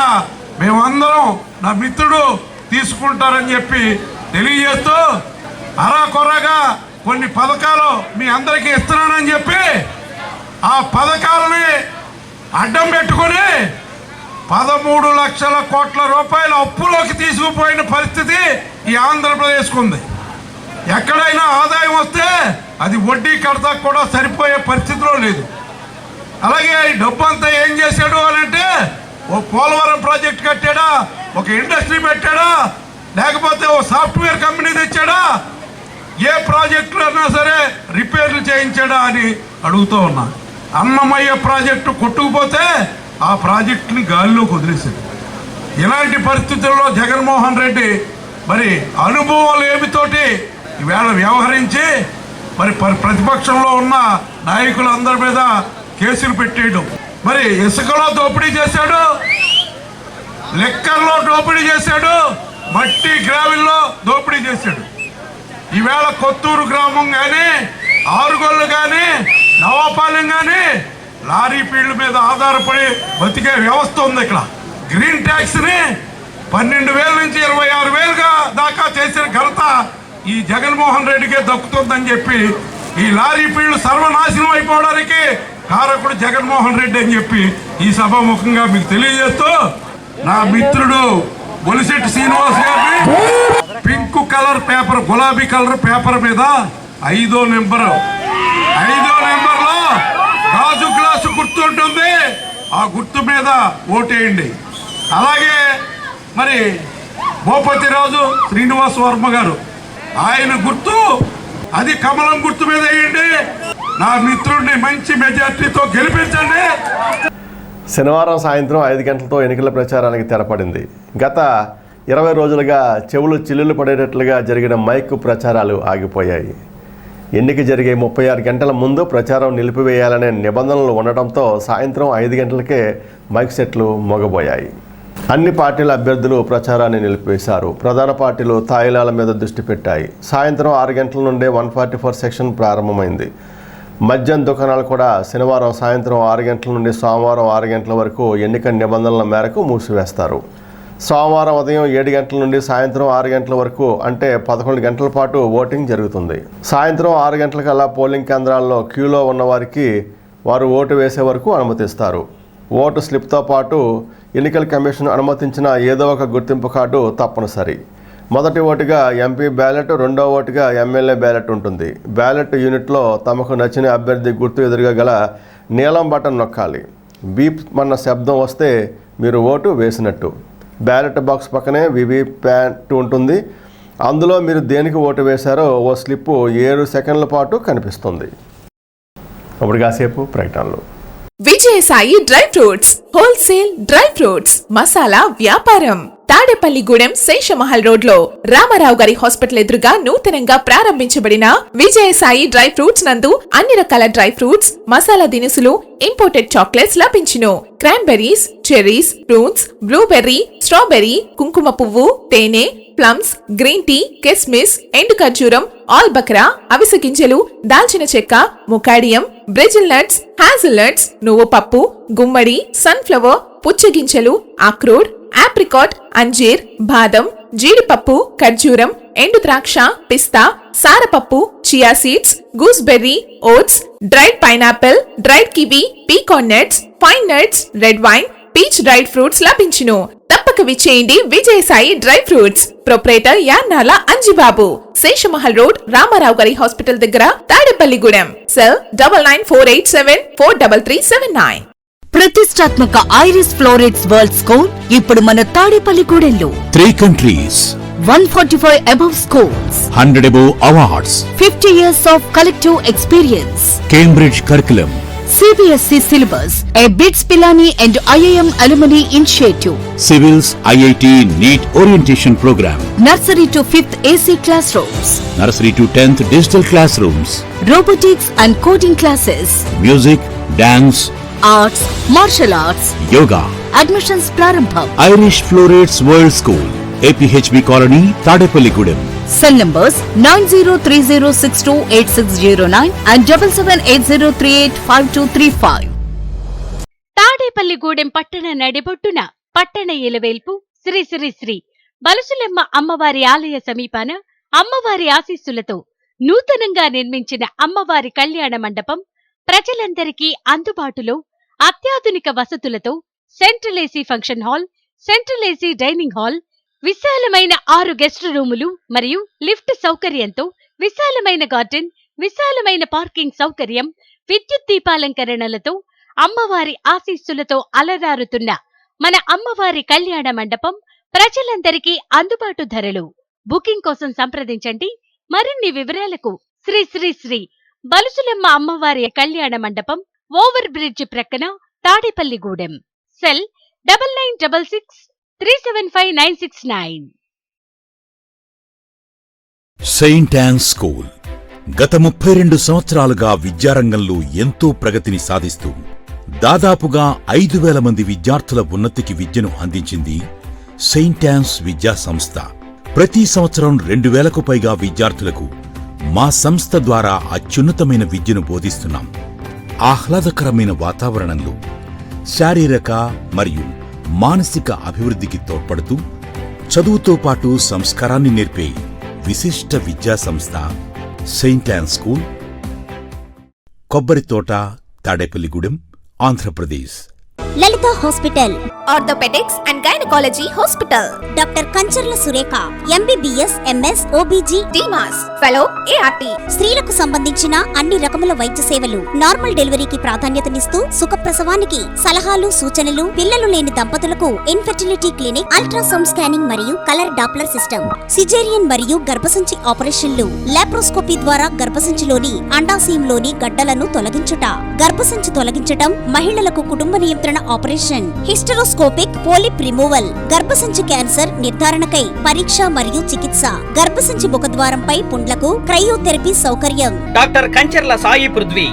S10: మేమందరం, నా మిత్రుడు తీసుకుంటారని చెప్పి తెలియజేస్తూ, అరాకొరగా కొన్ని పథకాలు మీ అందరికీ ఇస్తున్నానని చెప్పి ఆ పథకాలని అడ్డం పెట్టుకొని 13 లక్షల కోట్ల రూపాయల అప్పులోకి తీసుకుపోయిన పరిస్థితి ఈ ఆంధ్రప్రదేశ్కు ఉంది. ఎక్కడైనా ఆదాయం వస్తే అది వడ్డీ కడతా కూడా సరిపోయే పరిస్థితిలో లేదు. అలాగే ఈ డబ్బు అంతా ఏం చేశాడు అని అంటే, ఓ పోలవరం ప్రాజెక్ట్ కట్టాడా, ఒక ఇండస్ట్రీ పెట్టాడా, లేకపోతే ఓ సాఫ్ట్వేర్ కంపెనీ తెచ్చాడా, ఏ ప్రాజెక్టులు అయినా సరే రిపేర్లు చేయించాడా అని అడుగుతూ ఉన్నా. అన్నమయ్య ప్రాజెక్టు కొట్టుకుపోతే ఆ ప్రాజెక్టుని గాలిలోకి వదిలేశాడు. ఇలాంటి పరిస్థితుల్లో జగన్మోహన్ రెడ్డి మరి అనుభవాలు ఏమితోటి ఈవేళ వ్యవహరించి మరి ప్రతిపక్షంలో ఉన్న నాయకులందరి మీద కేసులు పెట్టేయడం, మరి ఇసుకలో దోపిడీ చేశాడు, లెక్కల్లో దోపిడీ చేశాడు, మట్టి గ్రావిల్లో దోపిడీ చేశాడు. ఈవేళ కొత్తూరు గ్రామం కానీ, ఆరుగొల్లు కానీ, నవాపాలెం కానీ లారీ ఫీల్డ్ మీద ఆధారపడి బతికే వ్యవస్థ ఉంది. ఇక్కడ గ్రీన్ ట్యాక్స్ ని 12,000 నుంచి 26,000గా దాకా చేసిన ఘనత ఈ జగన్మోహన్ రెడ్డికే దక్కుతుందని చెప్పి, ఈ లారీ ఫీల్డ్ సర్వనాశనం అయిపోవడానికి కారకుడు జగన్మోహన్ రెడ్డి అని చెప్పి ఈ సభాముఖంగా మీకు తెలియజేస్తూ, నా మిత్రుడు బొలిశెట్టి శ్రీనివాస్ గారిని పింక్ కలర్ పేపర్, గులాబీ కలర్ పేపర్ మీద 5వ నెంబర్లో గాజు గ్లాసు గుర్తు ఉంటుంది, ఆ గుర్తు మీద ఓటేయండి. అలాగే మరి భూపతిరాజు శ్రీనివాస్ వర్మ గారు, ఆయన గుర్తు అది కమలం గుర్తు మీద వేయండి. నా మిత్రుడిని మంచి మెజార్టీతో గెలిపించండి.
S1: శనివారం సాయంత్రం 5 గంటలతో ఎన్నికల ప్రచారానికి తెరపడింది. గత 20 రోజులుగా చెవులు చిల్లులు పడేటట్లుగా జరిగిన మైక్ ప్రచారాలు ఆగిపోయాయి. ఎన్నిక జరిగే 36 గంటల ముందు ప్రచారం నిలిపివేయాలనే నిబంధనలు ఉండటంతో సాయంత్రం 5 గంటలకే మైక్ సెట్లు మోగబోయాయి. అన్ని పార్టీల అభ్యర్థులు ప్రచారాన్ని నిలిపివేశారు. ప్రధాన పార్టీలు తాయిలాల మీద దృష్టి పెట్టాయి. సాయంత్రం 6 గంటల నుండే 144 సెక్షన్ ప్రారంభమైంది. మద్యం దుకాణాలు కూడా శనివారం సాయంత్రం 6 గంటల నుండి సోమవారం 6 గంటల వరకు ఎన్నిక నిబంధనల మేరకు మూసివేస్తారు. సోమవారం ఉదయం 7 గంటల నుండి సాయంత్రం 6 గంటల వరకు అంటే 11 గంటల పాటు ఓటింగ్ జరుగుతుంది. సాయంత్రం 6 గంటలకల్లా పోలింగ్ కేంద్రాల్లో క్యూలో ఉన్నవారికి వారు ఓటు వేసే వరకు అనుమతిస్తారు. ఓటు స్లిప్తో పాటు ఎన్నికల కమిషన్ అనుమతించిన ఏదో ఒక గుర్తింపు కార్డు తప్పనిసరి. మొదటి ఓటుగా ఎంపీ బ్యాలెట్, రెండో ఓటుగా ఎమ్మెల్యే బ్యాలెట్ ఉంటుంది. బ్యాలెట్ యూనిట్లో తమకు నచ్చిన అభ్యర్థి గుర్తు ఎదురుగా గల నీలం బటన్ నొక్కాలి. బీప్ అన్న శబ్దం వస్తే మీరు ఓటు వేసినట్టు. బ్యాలెట్ బాక్స్ పక్కనే వివిప్యాట్ ఉంటుంది. అందులో మీరు దేనికి ఓటు వేశారో ఓ స్లిప్పు 7 సెకండ్ల పాటు కనిపిస్తుంది. అప్పుడు కాసేపు ప్రకటనలు.
S11: Vijayasai dry fruits wholesale dry fruits masala వ్యాపారం తాడేపల్లిగూడెం శేషమహల్ రోడ్ లో రామారావు గారి హాస్పిటల్ ఎదురుగా నూతనంగా ప్రారంభించబడిన విజయసాయి డ్రై ఫ్రూట్స్ నందు అన్ని రకాల డ్రై ఫ్రూట్స్, మసాలా దినుసులు, ఇంపోర్టెడ్ చాక్లెట్స్ లభించును. Cranberries, cherries, fruits, blueberry, strawberry, కుంకుమ పువ్వు, తేనె, ప్లమ్స్, గ్రీన్ టీ, కిస్మిస్, ఎండు ఖర్జూరం, ఆల్ బక్రా, అవిసె గింజలు, దాల్చిన చెక్క, ముకాడియం, బ్రెజిల్ నట్స్, హ్యాజిల్ నట్స్, నువ్వు పప్పు, గుమ్మడి, సన్ఫ్లవర్, పుచ్చగింజలు, అక్రోడ్, ఆప్రికాట్, అంజీర్, బాదం, జీడిపప్పు, ఖర్జూరం, ఎండు ద్రాక్ష, పిస్తా, సారపప్పు, chia seeds, gooseberry, oats, dried pineapple, dried kiwi, pecan nuts, pine nuts, red wine, peach dried fruits లభించును. తప్పక విచ్చేయండి Vijayasai dry fruits. Proprietor Yannala Anjibabu, Seshamahal road, Ramarao గారి హాస్పిటల్ దగ్గర, తాడేపల్లిగూడెం. సెల్ 9948743379.
S12: ప్రతిష్టాత్మక ఐరిస్ ఫ్లోరెట్స్ వరల్డ్ స్కూల్ ఇప్పుడు మన తాడేపల్లిగూడెంలో
S13: 3 countries,
S12: 145 above schools,
S13: 100 above awards,
S12: 50 years of collective experience,
S13: Cambridge curriculum,
S12: CBSE syllabus, a BITS Pilani and IIM alumni initiative,
S13: civils, IIT, NEET orientation program,
S12: nursery to 5th AC classrooms,
S13: nursery to 10th digital classrooms,
S12: robotics and coding classes,
S13: music, dance,
S12: arts, martial arts,
S13: yoga.
S12: admissions prarambham.
S13: Irish Florets World School, APHB Colony, Tadepalligudem.
S12: Cell numbers 9030628609 and 7780385235.
S14: Tadepalligudem పట్టణ నడిబొట్టున పట్టణ ఇలవేల్పు శ్రీ శ్రీ శ్రీ బలసులెమ్మ అమ్మవారి ఆలయ సమీపాన అమ్మవారి ఆశీస్సులతో నూతనంగా నిర్మించిన అమ్మవారి కళ్యాణ మండపం ప్రజలందరికీ అందుబాటులో అత్యాధునిక వసతులతో central AC function hall, central AC dining hall, విశాలమైన 6 గెస్ట్ రూములు మరియు లిఫ్ట్ సౌకర్యంతో విశాలమైన గార్డెన్, విశాలమైన పార్కింగ్ సౌకర్యం, విద్యుత్ దీపాలంకరణలతో అమ్మవారి ఆశీస్సులతో అలరారుతున్న మన అమ్మవారి కళ్యాణ మండపం ప్రజలందరికీ అందుబాటు ధరలు. బుకింగ్ కోసం సంప్రదించండి. మరిన్ని వివరాలకు శ్రీ శ్రీ శ్రీ బలుసులమ్మ అమ్మవారి కళ్యాణ మండపం, ఓవర్ బ్రిడ్జ్ ప్రక్కన, Tadepalligudem. Cell 9966375969.
S13: Saint Ann school గత 32 సంవత్సరాలుగా విద్యారంగంలో ఎంతో ప్రగతిని సాధిస్తూ దాదాపుగా 5,000 మంది విద్యార్థుల ఉన్నతికి విద్యను అందించింది సెయింట్ యాన్స్ విద్యా సంస్థ. ప్రతి సంవత్సరం 2,000కు పైగా విద్యార్థులకు మా సంస్థ ద్వారా అత్యున్నతమైన విద్యను బోధిస్తున్నాం. ఆహ్లాదకరమైన వాతావరణంలో శారీరక మరియు మానసిక అభివృద్ధికి తోడ్పడుతూ చదువుతో పాటు సంస్కారాన్ని నేర్పే విశిష్ట విద్యా సంస్థ saint Ann school, Kobbaritota, Tadepalligudem, Andhra Pradesh.
S15: Lalitha hospital
S11: orthopaedics and gynaecology hospital.
S15: Doctor Kancharla Surekha MBBS MS OBG
S11: డిమాస్ ఫెలో ART.
S15: స్త్రీలకు సంబంధించిన అన్ని రకముల వైద్య సేవలు, నార్మల్ డెలివరీకి ప్రాధాన్యతనిస్తూ సుఖప్రసవానికి సలహాలు సూచనలు, పిల్లలు లేని దంపతులకు ఇన్ఫెర్టిలిటీ క్లినిక్, అల్ట్రాసౌండ్ స్కానింగ్ మరియు కలర్ డాప్లర్ సిస్టమ్, సిజేరియన్ మరియు గర్భసంచి ఆపరేషన్లు, లాప్రోస్కోపీ ద్వారా గర్భసంచిలోని అండాశయంలోని గడ్డలను తొలగించుట, గర్భసంచి తొలగించటం, మహిళలకు కుటుంబ నియంత్రణ ఆపరేషన్, హిస్టరోస్కోపిక్ పోలిప్ రిమూవల్, గర్భసంచి క్యాన్సర్ నిర్ధారణకై పరీక్ష మరియు చికిత్స, గర్భసంచి ముఖద్వారంపై పుండ్లకు క్రయోథెరపీ సౌకర్యం.
S16: Doctor Kancharla Sai Prithvi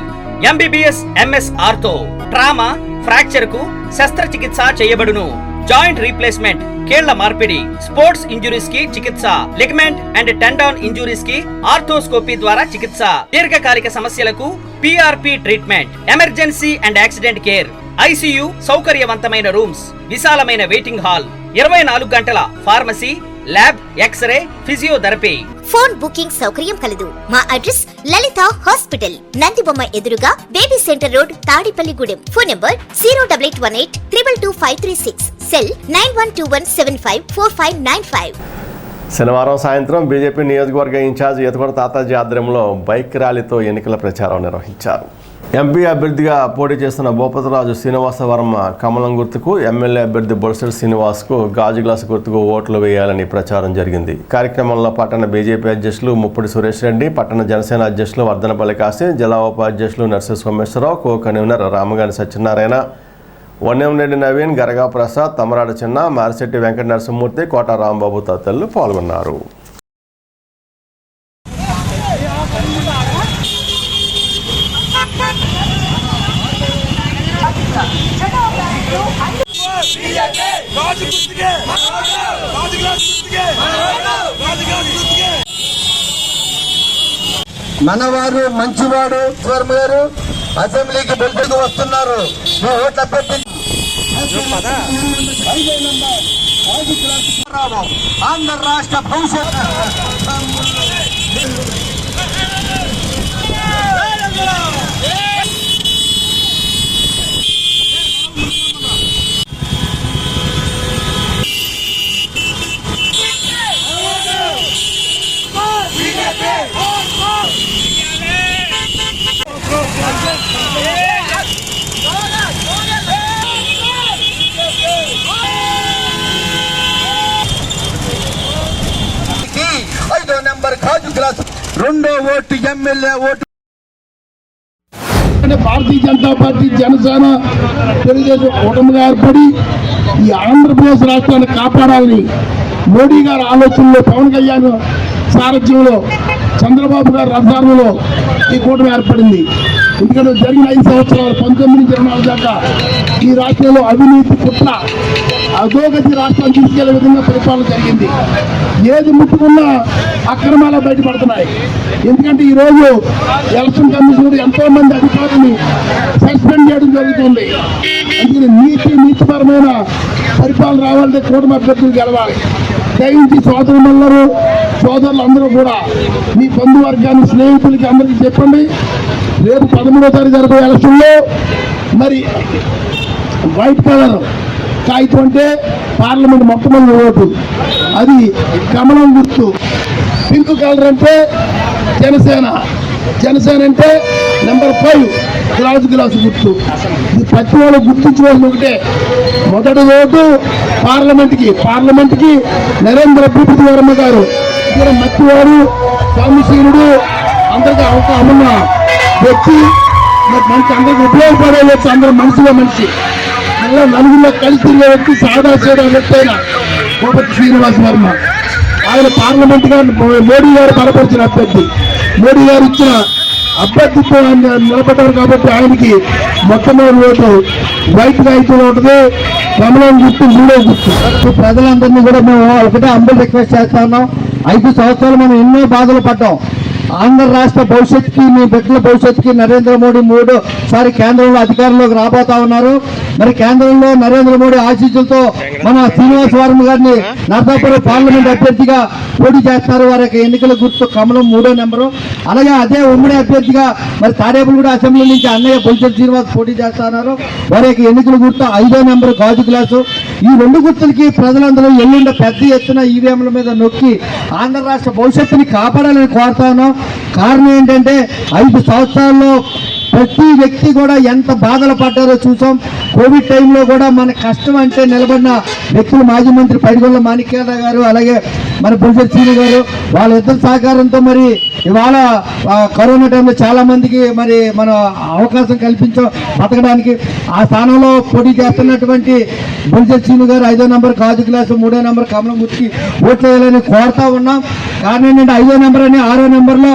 S16: MBBS MS ortho, trauma, fracture కు శస్త్రచికిత్స చేయబడును. జాయింట్ రీప్లేస్మెంట్, కీళ్ల మార్పిడి, స్పోర్ట్స్ ఇంజురీస్ కి చికిత్స, లిగమెంట్ అండ్ టెండాన్ ఇంజురీస్ కి ఆర్థోస్కోపీ ద్వారా చికిత్స, దీర్ఘకాలిక సమస్యలకు PRP treatment, emergency and accident care, ICU సౌకర్యవంతమైన రూమ్స్, విశాలమైన వెయిటింగ్ హాల్, 24 గంటల pharmacy, lab, x-ray, physiotherapy.
S15: Phone booking సౌకర్యం కలదు. మా అడ్రస్ లలిత హాస్పిటల్, నందిబొమ్మ ఎదురుగా, baby centre road, Tadepalligudem. Phone number 08818 222 cell 9121754595.
S1: శనివారం సాయంత్రం బీజేపీ నియోజకవర్గ ఇన్ఛార్జ్ ఈతకొండ తాతాజీ ఆధ్వర్యంలో బైక్ ర్యాలీతో ఎన్నికల ప్రచారం నిర్వహించారు. ఎంపీ అభ్యర్థిగా పోటీ చేస్తున్న భూపతిరాజు శ్రీనివాస వర్మ కమలం గుర్తుకు, ఎమ్మెల్యే అభ్యర్థి బొడిసెల శ్రీనివాస్కు గాజు గ్లాసు గుర్తుకు ఓట్లు వేయాలని ప్రచారం జరిగింది. కార్యక్రమంలో పట్టణ బీజేపీ అధ్యక్షులు ముప్పుడి సురేష్ రెడ్డి, పట్టణ జనసేన అధ్యక్షులు వర్ధనపల్లి కాశీ, జిల్లా ఉపాధ్యక్షులు నర్సి సోమేశ్వరరావు, కో కన్వీనర్ రామగాని సత్యనారాయణ, వన్యంరెడ్డి నవీన్, గరగా ప్రసాద్, తమరాడు చిన్న, మారిశెట్టి వెంకట నరసింహమూర్తి, కోట రాంబాబు తదితరులు పాల్గొన్నారు.
S17: మనవారు మంచివాడు వర్మ గారు అసెంబ్లీకి బయటకు వస్తున్నారు. మీ ఓట్ల పెట్టి ఆంధ్ర రాష్ట్ర భవిష్యత్తు రెండో vote MLA vote.
S18: Bharatiya Janata party, Janasena, Telugu Desam కూటమిగా ఏర్పడి ఈ ఆంధ్రప్రదేశ్ రాష్ట్రాన్ని కాపాడాలని మోడీ గారి ఆలోచనలో, పవన్ కళ్యాణ్ సారథ్యంలో, చంద్రబాబు గారి రథారంలో ఈ కూటమి ఏర్పడింది. ఎందుకంటే జరిగిన 5 సంవత్సరాలు 19 నుంచి 24 దాకా ఈ రాష్ట్రంలో అవినీతి, కుట్ర, అధోగతి రాష్ట్రాన్ని తీసుకెళ్లే విధంగా పరిపాలన జరిగింది. ఏది ముట్టుకున్నా అక్రమాలు బయటపడుతున్నాయి. ఎందుకంటే ఈరోజు ఎలక్షన్ కమిషన్ ఎంతో మంది అధికారులను సస్పెండ్ చేయడం జరుగుతుంది. అందుకని నీతిపరమైన పరిపాలన రావాలంటే కూటమి అభ్యర్థులు గెలవాలి. దయించి సోదరులు అందరూ కూడా మీ బంధువర్గాన్ని, స్నేహితులకి అందరికీ చెప్పండి. రేపు 13వ తారీఖు జరిగే ఎలక్షన్లో మరి వైట్ కలర్ కాగితం అంటే పార్లమెంట్ మొట్టమొదటి ఓటు, అది కమలం గుర్తు. పింక్ కలర్ అంటే జనసేన అంటే నెంబర్ 5 గ్లాసు గుర్తు. ఇది ప్రతి వాళ్ళు గుర్తించుకోవాల్సిన ఒకటే. మొదటి ఓటు పార్లమెంట్కి నరేంద్ర భూపతి వర్మ గారు. ఇక్కడ మత్తివాడు, స్వామిశీలుడు, అందరికీ అవకాశం వ్యక్తి, మంచి అందరికి ఉపయోగపడే వ్యక్తి, అందరూ మనిషి మళ్ళీ నలుగురిలో కలిసి తిరిగే వ్యక్తి, సాదా చేయడం వ్యక్తి అయిన భూపతి శ్రీనివాస వర్మ. ఆయన పార్లమెంట్ గారు మోడీ గారు బలపరిచిన అభ్యర్థి. మోడీ గారు ఇచ్చిన అభ్యర్థిత్వం నిలబడ్డారు కాబట్టి ఆయనకి మొట్టమొదటి ఓటు వైట్ కాగితంలో ఉంటుంది. కమలం గుర్తు 3వ గుర్తు. ప్రజలందరినీ కూడా మేము ఒకటే అంబుల్ రిక్వెస్ట్ చేస్తా ఉన్నాం. 5 సంవత్సరాలు మనం ఎన్నో బాధలు పడ్డాం.
S17: ఆంధ్ర రాష్ట్ర భవిష్యత్తుకి, మీ బిడ్డల భవిష్యత్తుకి నరేంద్ర మోడీ 3సారి కేంద్రంలో అధికారంలోకి రాబోతా ఉన్నారు. మరి కేంద్రంలో నరేంద్ర మోడీ ఆశీస్సులతో మన శ్రీనివాస వర్మ గారిని నర్సాపురం పార్లమెంట్ అభ్యర్థిగా పోటీ చేస్తారు. వారి యొక్క ఎన్నికల గుర్తు కమలం 3వ నెంబరు. అలాగే అదే ఉమ్మడి అభ్యర్థిగా మరి తాడేపల్లిగూడ అసెంబ్లీ నుంచి అన్నయ్య బొలిశెట్టి శ్రీనివాస్ పోటీ చేస్తున్నారు. వారి యొక్క ఎన్నికల గుర్తు 5వ నెంబరు గాజు గ్లాసు. ఈ 2 గుర్తులకి ప్రజలందరూ ఎల్లుండ పెద్ద ఎత్తున ఈవీఎంల మీద నొక్కి ఆంధ్ర రాష్ట్ర భవిష్యత్తుని కాపాడాలని కోరుతా ఉన్నాం. కారణం ఏంటంటే 5 సంవత్సరాల్లో ప్రతి వ్యక్తి కూడా ఎంత బాధలు పడ్డారో చూసాం. కోవిడ్ టైంలో కూడా మన కష్టం అంటే నిలబడిన వ్యక్తులు మాజీ మంత్రి పైడిగొల్ల మాణిక్యాల గారు, అలాగే మన బొలిశెట్టి శ్రీను గారు, వాళ్ళిద్దరి సహకారంతో మరి ఇవాళ కరోనా టైంలో చాలా మందికి మరి మన అవకాశం కల్పించాం బతకడానికి. ఆ స్థానంలో పోటీ చేస్తున్నటువంటి బొలిశెట్టి శ్రీను గారు 5వ నెంబర్ గాజు గ్లాసు, 3వ నెంబర్ కమలం గుర్తుకి ఓట్లు వేయాలని కోరుతా ఉన్నాం. కారణం ఏంటంటే 5వ నెంబర్ అని 6వ నెంబర్లో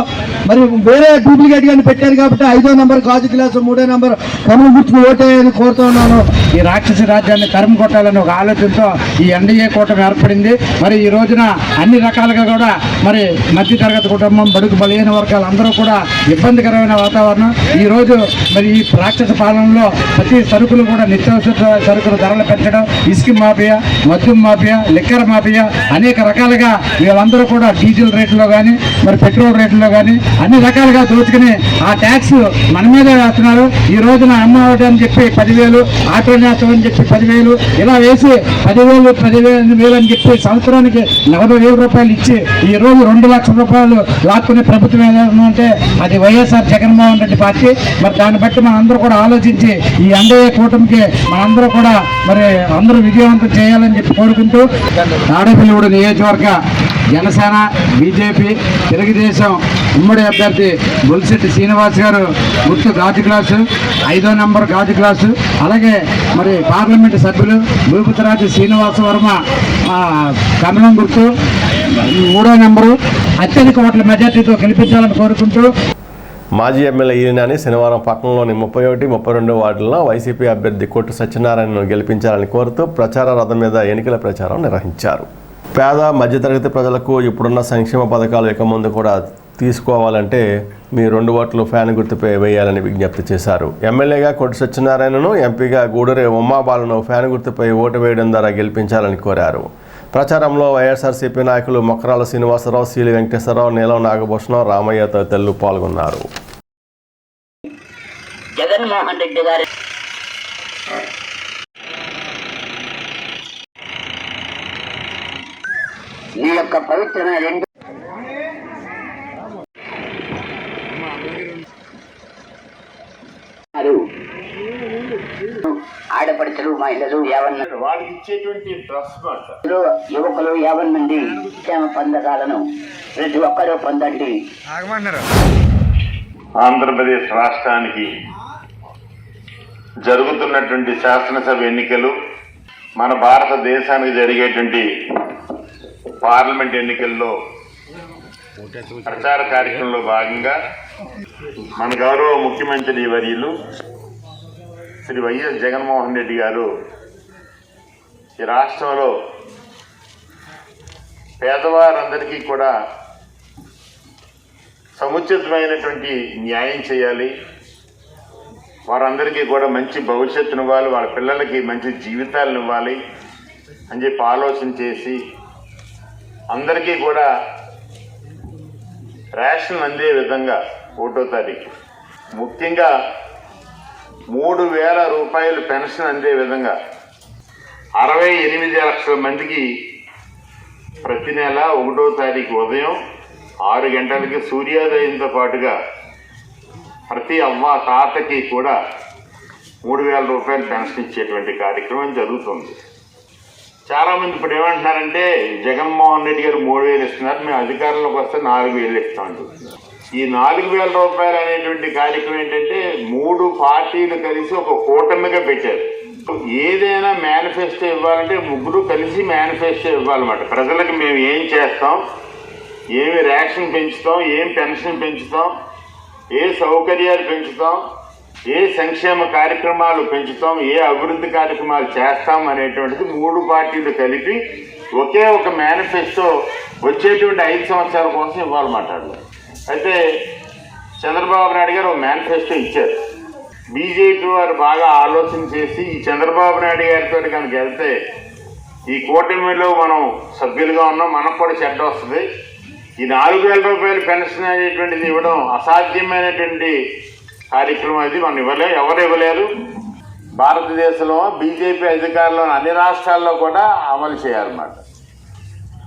S17: మరి వేరే డూప్లికేట్ గాని పెట్టారు కాబట్టి 5వ నెంబర్ గాజు గ్లాసు, 3వ నెంబర్ కమలం గుర్తుకు ఓటు వేయాలని కోరుతా ఉన్నాను.
S19: ఈ రాక్షసి రాజ్యాన్ని తరిమి కొట్టాలని ఒక ఆలోచనతో ఈ ఎన్డీఏ కూటమి ఏర్పడింది. మరి ఈ రోజున అన్ని రకాలుగా కూడా మరి మధ్యతరగతి కుటుంబం, బడుగు బలహీన వర్గాలు అందరూ కూడా ఇబ్బందికరమైన వాతావరణం. ఈ రోజు మరి ఈ రాక్షస పాలనలో ప్రతి సరుకులు కూడా నిత్యావసర సరుకుల ధరలు పెంచడం, ఇసుక మాఫియా, మద్యం మాఫియా, లిక్కర్ మాఫియా, అనేక రకాలుగా వీళ్ళందరూ కూడా డీజిల్ రేట్లో కానీ మరి పెట్రోల్ రేట్లో కానీ అన్ని రకాలుగా దోచుకుని ఆ ట్యాక్స్ మన మీదే వేస్తున్నారు. ఈ రోజున అమ్మ అని చెప్పి 10,000, ఆటో నేస్తం అని చెప్పి 10,000 ఇలా వేసి 10,000 అని చెప్పి సంవత్సరానికి 40,000 రూపాయలు ఇచ్చి ఈ రోజు 2 లక్షల రూపాయలు లాక్కునే ప్రభుత్వం ఏదంటే అది వైఎస్ఆర్ జగన్మోహన్ రెడ్డి పార్టీ. మరి దాన్ని బట్టి మనందరూ కూడా ఆలోచించి ఈ ఎన్డీఏ కూటమికి మనందరూ కూడా మరి అందరూ విజయవంతం చేయాలని చెప్పి కోరుకుంటూ తాడేపల్లిగూడ నియోజకవర్గ జనసేన, బీజేపీ, తెలుగుదేశం ఉమ్మడి అభ్యర్థి బొలిశెట్టి శ్రీనివాస్ గారు గుర్తు గాజు గ్లాసు, 5వ నెంబర్ గాజు గ్లాసు. అలాగే మరి పార్లమెంటు సభ్యులు భూపతిరాజు శ్రీనివాస వర్మ కమలం గుర్తు 3వ నెంబరు అత్యధిక ఓట్ల మెజార్టీతో గెలిపించాలని కోరుకుంటూ
S1: మాజీ ఎమ్మెల్యే ఈయనని శనివారం పట్టణంలోని 31, 32 వార్డుల్లో వైసీపీ అభ్యర్థి కొట్టు సత్యనారాయణను గెలిపించాలని కోరుతూ ప్రచార రథం మీద ఎన్నికల ప్రచారం నిర్వహించారు. పేద మధ్యతరగతి ప్రజలకు ఇప్పుడున్న సంక్షేమ పథకాలు ఇక ముందు కూడా తీసుకోవాలంటే మీ 2 ఓట్లు ఫ్యాన్ గుర్తుపై వేయాలని విజ్ఞప్తి చేశారు. ఎమ్మెల్యేగా కొట్టు సత్యనారాయణను, ఎంపీగా గూడూరి ఉమ్మాబాలను ఫ్యాన్ గుర్తుపై ఓటు వేయడం ద్వారా గెలిపించాలని కోరారు. ప్రచారంలో వైఎస్ఆర్సీపీ నాయకులు మొక్కరాల శ్రీనివాసరావు, సీలి వెంకటేశ్వరరావు, నీలం నాగభూషణం, రామయ్య తదితరులు పాల్గొన్నారు.
S2: జగన్మోహన్ రెడ్డి గారి ఈ యొక్క పవిత్రమైన ఆడపడుచులు, మహిళలు 50
S3: వాళ్ళకి ఇచ్చేటువంటి డ్రెస్
S2: యువకులు 50 మంది క్షేమ పథకాలను ప్రతి ఒక్కరూ పొందండి.
S3: ఆంధ్రప్రదేశ్ రాష్ట్రానికి జరుగుతున్నటువంటి శాసనసభ ఎన్నికలు, మన భారతదేశానికి జరిగేటువంటి పార్లమెంట్ ఎన్నికల్లో ప్రచార కార్యక్రమంలో భాగంగా మన గౌరవ ముఖ్యమంత్రి వర్యులు శ్రీ వైఎస్ జగన్మోహన్ రెడ్డి గారు ఈ రాష్ట్రంలో పేదవారందరికీ కూడా సముచితమైనటువంటి న్యాయం చేయాలి, వారందరికీ కూడా మంచి భవిష్యత్తును ఇవ్వాలి, వాళ్ళ పిల్లలకి మంచి జీవితాలను ఇవ్వాలి అని చెప్పి ఆలోచన చేసి అందరికీ కూడా రేషన్ అందే విధంగా 1వ తారీఖు ముఖ్యంగా 3,000 రూపాయలు పెన్షన్ అందే విధంగా 68 లక్షల మందికి ప్రతి నెల 1వ తారీఖు ఉదయం 6 గంటలకి సూర్యోదయంతో పాటుగా ప్రతి అవ్వ తాతకి కూడా 3,000 రూపాయలు పెన్షన్ ఇచ్చేటువంటి కార్యక్రమం జరుగుతుంది. చాలామంది ఇప్పుడు ఏమంటున్నారంటే జగన్మోహన్ రెడ్డి గారు 3,000 ఇస్తున్నారు, మేము అధికారంలోకి వస్తే 4,000 ఇస్తామంటారు. ఈ 4,000 రూపాయలు అనేటువంటి కార్యక్రమం ఏంటంటే 3 పార్టీలు కలిసి ఒక కూటమిగా పెట్టారు. ఏదైనా మేనిఫెస్టో ఇవ్వాలంటే 3 కలిసి మేనిఫెస్టో ఇవ్వాలన్నమాట. ప్రజలకు మేము ఏం చేస్తాం, ఏమి రేషన్ పెంచుతాం, ఏం పెన్షన్ పెంచుతాం, ఏ సౌకర్యాలు పెంచుతాం, ఏ సంక్షేమ కార్యక్రమాలు పెంచుతాం, ఏ అభివృద్ధి కార్యక్రమాలు చేస్తాం అనేటువంటిది 3 పార్టీలు కలిపి ఒకే ఒక మేనిఫెస్టో వచ్చేటువంటి 5 సంవత్సరాల కోసం ఇవ్వాలన్నమాట. అయితే చంద్రబాబు నాయుడు గారు ఒక మేనిఫెస్టో ఇచ్చారు. బీజేపీ వారు బాగా ఆలోచన చేసి ఈ చంద్రబాబు నాయుడు గారితో కనుక వెళ్తే ఈ కూటమిలో మనం సభ్యులుగా ఉన్నాం, మనకు కూడా చెడ్డ వస్తుంది. ఈ 4,000 రూపాయలు పెన్షన్ అనేటువంటిది ఇవ్వడం అసాధ్యమైనటువంటి కార్యక్రమం. అది మనం ఎవరు ఇవ్వలేరు. భారతదేశంలో బీజేపీ అధికారంలోని అన్ని రాష్ట్రాల్లో కూడా అమలు చేయాలన్నమాట.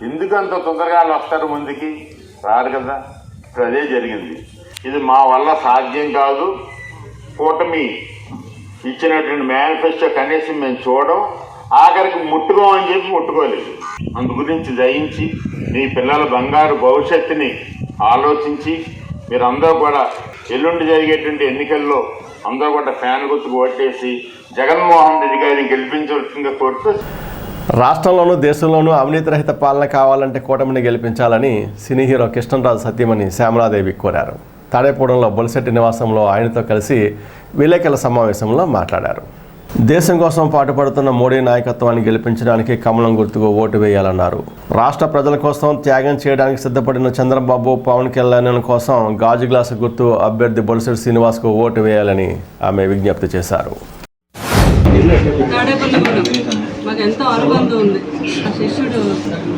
S3: ఎందుకు అంత తొందరగా వాళ్ళు వస్తారు ముందుకి? రారు కదా. ఇప్పుడు అదే జరిగింది. ఇది మా వల్ల సాధ్యం కాదు. కూటమి ఇచ్చినటువంటి మేనిఫెస్టో కనీసం మేము చూడడం, ఆఖరికి ముట్టుకోమని చెప్పి ముట్టుకోలేదు. అందు గురించి దయించి మీ పిల్లల బంగారు భవిష్యత్తుని ఆలోచించి మీరందరూ కూడా ఎల్లుండి జరిగేటువంటి ఎన్నికల్లో అందరూ కూడా ఫ్యాన్ గుర్తుకు ఓటేసి జగన్మోహన్ రెడ్డి గారిని గెలిపించవలసిందిగా కోరుతూ,
S1: రాష్ట్రంలోనూ దేశంలోనూ అవినీతి రహిత పాలన కావాలంటే కూటమిని గెలిపించాలని సినీ హీరో కృష్ణరాజు సతీమణి శ్యామలాదేవి కోరారు. తాడేపూడంలో బొలిశెట్టి నివాసంలో ఆయనతో కలిసి విలేకరుల సమావేశంలో మాట్లాడారు. దేశం కోసం పాటుపడుతున్న మోడీ నాయకత్వాన్ని గెలిపించడానికి కమలం గుర్తుకు ఓటు వేయాలన్నారు. రాష్ట్ర ప్రజల కోసం త్యాగం చేయడానికి సిద్ధపడిన చంద్రబాబు, పవన్ కళ్యాణ్ కోసం గాజు గ్లాసు గుర్తు అభ్యర్థి బొలిశెట్టి శ్రీనివాస్కు ఓటు వేయాలని ఆమె విజ్ఞప్తి చేశారు.
S20: మాకు ఎంతో అనుబంధం ఉంది. ఆ శిష్యుడు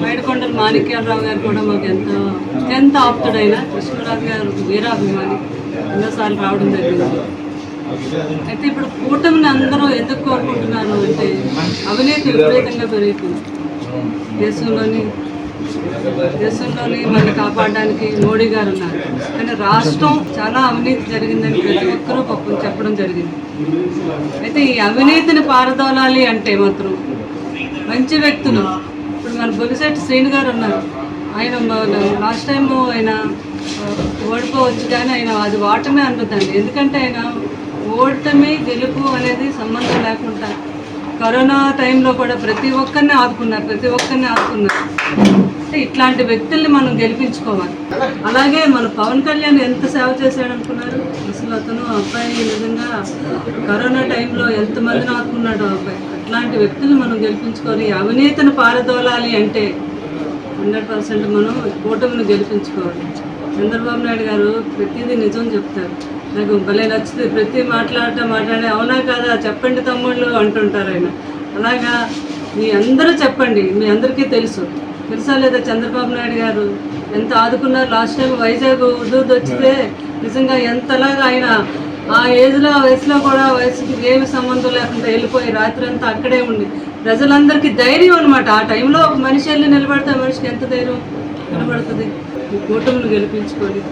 S20: మైడకొండల మాణిక్యాలరావు గారు కూడా మాకు ఎంత ఆప్తుడైన కృష్ణరాజు గారు వీరాభిమాని, ఎన్నోసార్లు రావడం జరిగింది. అయితే ఇప్పుడు కూటమిని అందరూ ఎందుకు కోరుకుంటున్నారు అంటే అవినీతి విపరీతంగా పెరుగుతుంది. దేశంలోని మనల్ని కాపాడడానికి మోడీ గారు ఉన్నారు. కానీ రాష్ట్రం చాలా అవినీతి జరిగిందని ప్రతి ఒక్కరూ పాపం చెప్పడం జరిగింది. అయితే ఈ అవినీతిని పారదోలాలి అంటే మాత్రం మంచి వ్యక్తులు, ఇప్పుడు మన బొలిశెట్టి శ్రీను గారు ఉన్నారు. ఆయన లాస్ట్ టైం ఆయన ఓడిపోవచ్చు, కానీ ఆయన అది ఓటమే అనుకుంటాను. ఎందుకంటే ఆయన ఓటమి గెలుపు అనేది సంబంధం లేకుండా కరోనా టైంలో కూడా ప్రతి ఒక్కరిని ఆదుకున్నారు. అంటే ఇట్లాంటి వ్యక్తుల్ని మనం గెలిపించుకోవాలి. అలాగే మన పవన్ కళ్యాణ్ ఎంత సేవ చేశాడు అనుకున్నారు. అసలు అతను అబ్బాయి నిజంగా కరోనా టైంలో ఎంతమందిని ఆదుకున్నాడు అబ్బాయి. అట్లాంటి వ్యక్తులు మనం గెలిపించుకోవాలి. అవినీతిని పారదోలాలి అంటే 100% మనం కూటమిని గెలిపించుకోవాలి. చంద్రబాబు నాయుడు గారు ప్రతిదీ నిజం చెప్తారు. నాకు భలే నచ్చుతుంది. ప్రతి మాట్లాడి అవునా కాదా చెప్పండి తమ్ముళ్ళు అంటుంటారు ఆయన. అలాగా మీ అందరూ చెప్పండి. మీ అందరికీ తెలుసా లేదా చంద్రబాబు నాయుడు గారు ఎంత ఆదుకున్నారు. లాస్ట్ టైం వైజాగ్ ఉదూద్ వచ్చితే నిజంగా ఎంతలాగా ఆయన ఆ వయసులో కూడా వయసుకి ఏమి సంబంధం లేకుండా వెళ్ళిపోయి రాత్రి అంతా అక్కడే ఉండి ప్రజలందరికీ ధైర్యం అనమాట. ఆ టైంలో ఒక మనిషి వెళ్ళి నిలబడితే ఆ మనిషికి ఎంత ధైర్యం కనబడుతుంది. ఈ కూటమిని గెలిపించుకొని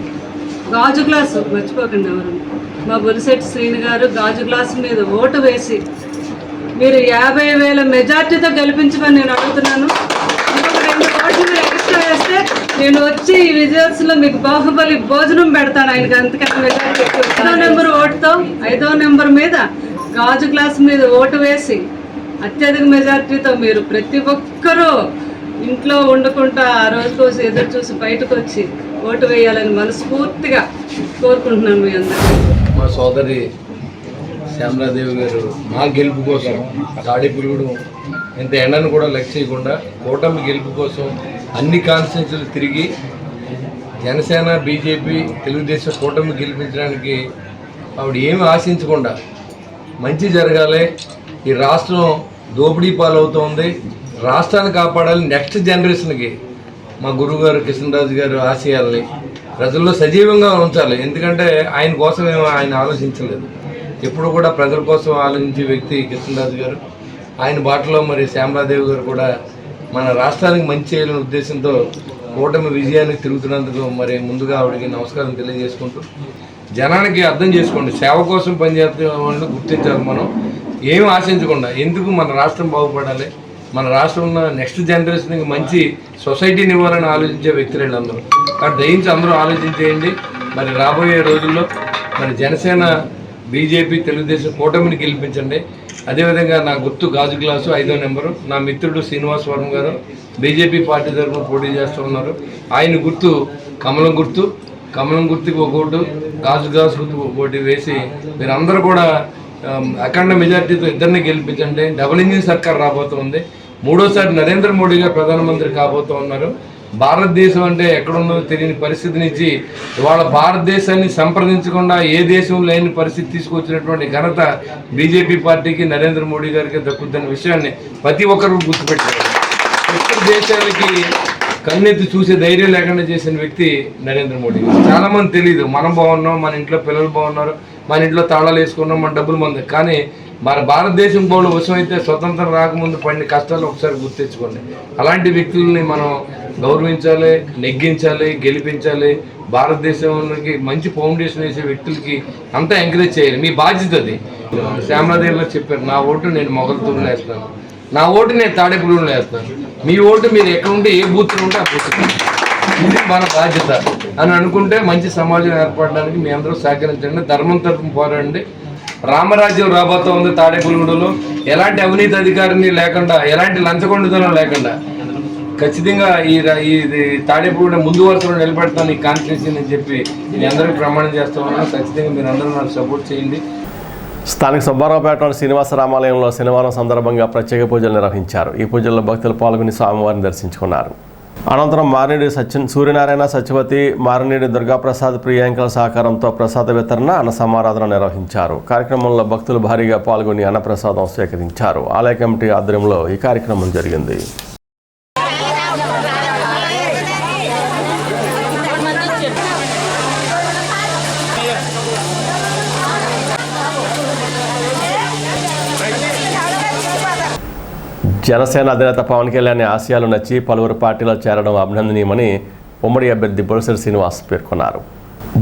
S20: గాజు గ్లాసు మర్చిపోకండి ఎవరు. మా బొలిశెట్టి శ్రీను గారు గాజు గ్లాసు మీద ఓటు వేసి మీరు 50,000 మెజార్టీతో గెలిపించమని నేను అడుగుతున్నాను. ఇంకొక 2 ఓట్లు ఎక్స్ట్రా వేస్తే నేను వచ్చి ఈ విజయర్స్లో మీకు బాహుబలి భోజనం పెడతాను. ఆయనకి అంతకన్నా మెజార్టీ 5వ నెంబర్ ఓటుతో 5వ నెంబర్ మీద గాజు గ్లాసు మీద ఓటు వేసి అత్యధిక మెజార్టీతో మీరు ప్రతి ఒక్కరూ ఇంట్లో ఉండకుండా ఆ రోజు కోసం ఎదురు చూసి బయటకు వచ్చి ఓటు వేయాలని మనస్ఫూర్తిగా కోరుకుంటున్నాను. మీ అందరికీ
S5: మా సోదరి శ్యామలాదేవి గారు మా గెలుపు కోసం తాడేపల్లిగూడెం ఇంత ఎండను కూడా లెక్క చేయకుండా కూటమి గెలుపు కోసం అన్ని కాన్స్టిట్యూన్సీలు తిరిగి జనసేన, బీజేపీ, తెలుగుదేశం కూటమి గెలిపించడానికి ఆవిడ ఏమి ఆశించకుండా మంచి జరగాలి, ఈ రాష్ట్రం దోపిడీ పాలవుతోంది, రాష్ట్రాన్ని కాపాడాలి, నెక్స్ట్ జనరేషన్కి మా గురువుగారు కృష్ణరాజు గారు ఆశయాల్ని ప్రజల్లో సజీవంగా ఉంచాలి. ఎందుకంటే ఆయన కోసం ఆయన ఆలోచించలేదు. ఎప్పుడు కూడా ప్రజల కోసం ఆలోచించే వ్యక్తి కృష్ణరాజు గారు. ఆయన బాటలో మరి శ్యామలాదేవి గారు కూడా మన రాష్ట్రానికి మంచి చేయాలనే ఉద్దేశంతో కూటమి విజయానికి తిరుగుతున్నందుకు మరి ముందుగా ఆవిడకి నమస్కారం తెలియజేసుకుంటూ, జనానికి అర్థం చేసుకోండి, సేవ కోసం పనిచేసే వాళ్ళని గుర్తించాలి. మనం ఏం ఆశించకుండా ఎందుకు మన రాష్ట్రం బాగుపడాలి, మన రాష్ట్రంలో నెక్స్ట్ జనరేషన్కి మంచి సొసైటీని ఇవ్వాలని ఆలోచించే వ్యక్తులు వీళ్ళందరూ. కాబట్టి దయించి అందరూ ఆలోచించేయండి. మరి రాబోయే రోజుల్లో మరి జనసేన, బీజేపీ, తెలుగుదేశం కూటమిని గెలిపించండి. అదేవిధంగా నా గుర్తు గాజు గ్లాసు 5వ నెంబరు. నా మిత్రుడు శ్రీనివాస్ వర్మ గారు బీజేపీ పార్టీ తరఫున పోటీ చేస్తూ ఉన్నారు. ఆయన గుర్తు కమలం గుర్తు. కమలం గుర్తుకి ఒక ఓటు, గాజు గ్లాసు గుర్తుకు ఒక ఓటు వేసి మీరందరూ కూడా అఖండ మెజార్టీతో ఇద్దరిని గెలిపించండి. డబుల్ ఇంజిన్ సర్కార్ రాబోతుంది. 3వ సారి నరేంద్ర మోడీ గారు ప్రధానమంత్రి కాబోతూ ఉన్నారు. భారతదేశం అంటే ఎక్కడుందో తెలియని పరిస్థితి నుంచి ఇవాళ భారతదేశాన్ని సంప్రదించకుండా ఏ దేశం లేని పరిస్థితి తీసుకొచ్చినటువంటి ఘనత బీజేపీ పార్టీకి, నరేంద్ర మోడీ గారికి దక్కుతున్న విషయాన్ని ప్రతి ఒక్కరూ గుర్తుపెట్టారు. ఇతర దేశాలకి కన్నెత్తి చూసే ధైర్యం లేకుండా చేసిన వ్యక్తి నరేంద్ర మోడీ గారు. చాలా మంది తెలియదు, మనం బాగున్నాం, మన ఇంట్లో పిల్లలు బాగున్నారు, మన ఇంట్లో తాళాలు వేసుకున్నాం, మన డబ్బులు మంది. కానీ మన భారతదేశం పోవడం అవసరం అయితే స్వతంత్రం రాకముందు పడిన కష్టాలు ఒకసారి గుర్తించుకోండి. అలాంటి వ్యక్తుల్ని మనం గౌరవించాలి, నెగ్గించాలి, గెలిపించాలి. భారతదేశానికి మంచి ఫౌండేషన్ వేసే వ్యక్తులకి అంతా ఎంకరేజ్ చేయాలి. మీ బాధ్యత అది. శ్యామలాదేవి గారు చెప్పారు, నా ఓటు నేను మొగల్తూరులో వేస్తాను, నా ఓటు నేను తాడేపల్లిలో వేస్తాను, మీ ఓటు మీరు ఎక్కడ ఉంటే ఏ బూత్లో ఉంటే ఆ బూత్. ఇది మన బాధ్యత అని అనుకుంటే మంచి సమాజం ఏర్పడడానికి మీ అందరూ సహకరించండి, ధర్మం తరపున పోరాడండి. రామరాజ్యం రాబోతా ఉంది తాడేపల్లిగూడలో. ఎలాంటి అవినీతి అధికారిని లేకుండా, ఎలాంటి లంచగొండితనం లేకుండా ఖచ్చితంగా ఈ తాడేపల్లిగూడ ముందు వరుసలో నిలబెడతాను ఈ కాన్స్టిట్యూన్సీ అని చెప్పి మీ అందరికీ ప్రమాణం చేస్తా ఉన్నాను. ఖచ్చితంగా మీరు అందరూ నాకు సపోర్ట్ చేయండి.
S1: స్థానిక సుబ్బారావుపేటలోని శ్రీనివాస రామాలయంలో శనివారం సందర్భంగా ప్రత్యేక పూజలు నిర్వహించారు. ఈ పూజల్లో భక్తులు పాల్గొని స్వామివారిని దర్శించుకున్నారు. అనంతరం మారినేడి సూర్యనారాయణ, సత్యవతి, మారినేడి దుర్గాప్రసాద్, ప్రియాంకల సహకారంతో ప్రసాద వితరణ, అన్న సమారాధన నిర్వహించారు. కార్యక్రమంలో భక్తులు భారీగా పాల్గొని అన్నప్రసాదం స్వీకరించారు. ఆలయ కమిటీ ఆధ్వర్యంలో ఈ కార్యక్రమం జరిగింది. జనసేన అధినేత పవన్ కళ్యాణ్ ఆశయాలు నచ్చి పలువురు పార్టీలో చేరడం అభినందనీయమని ఉమ్మడి అభ్యర్థి బొలిశెట్టి శ్రీనివాస్ పేర్కొన్నారు.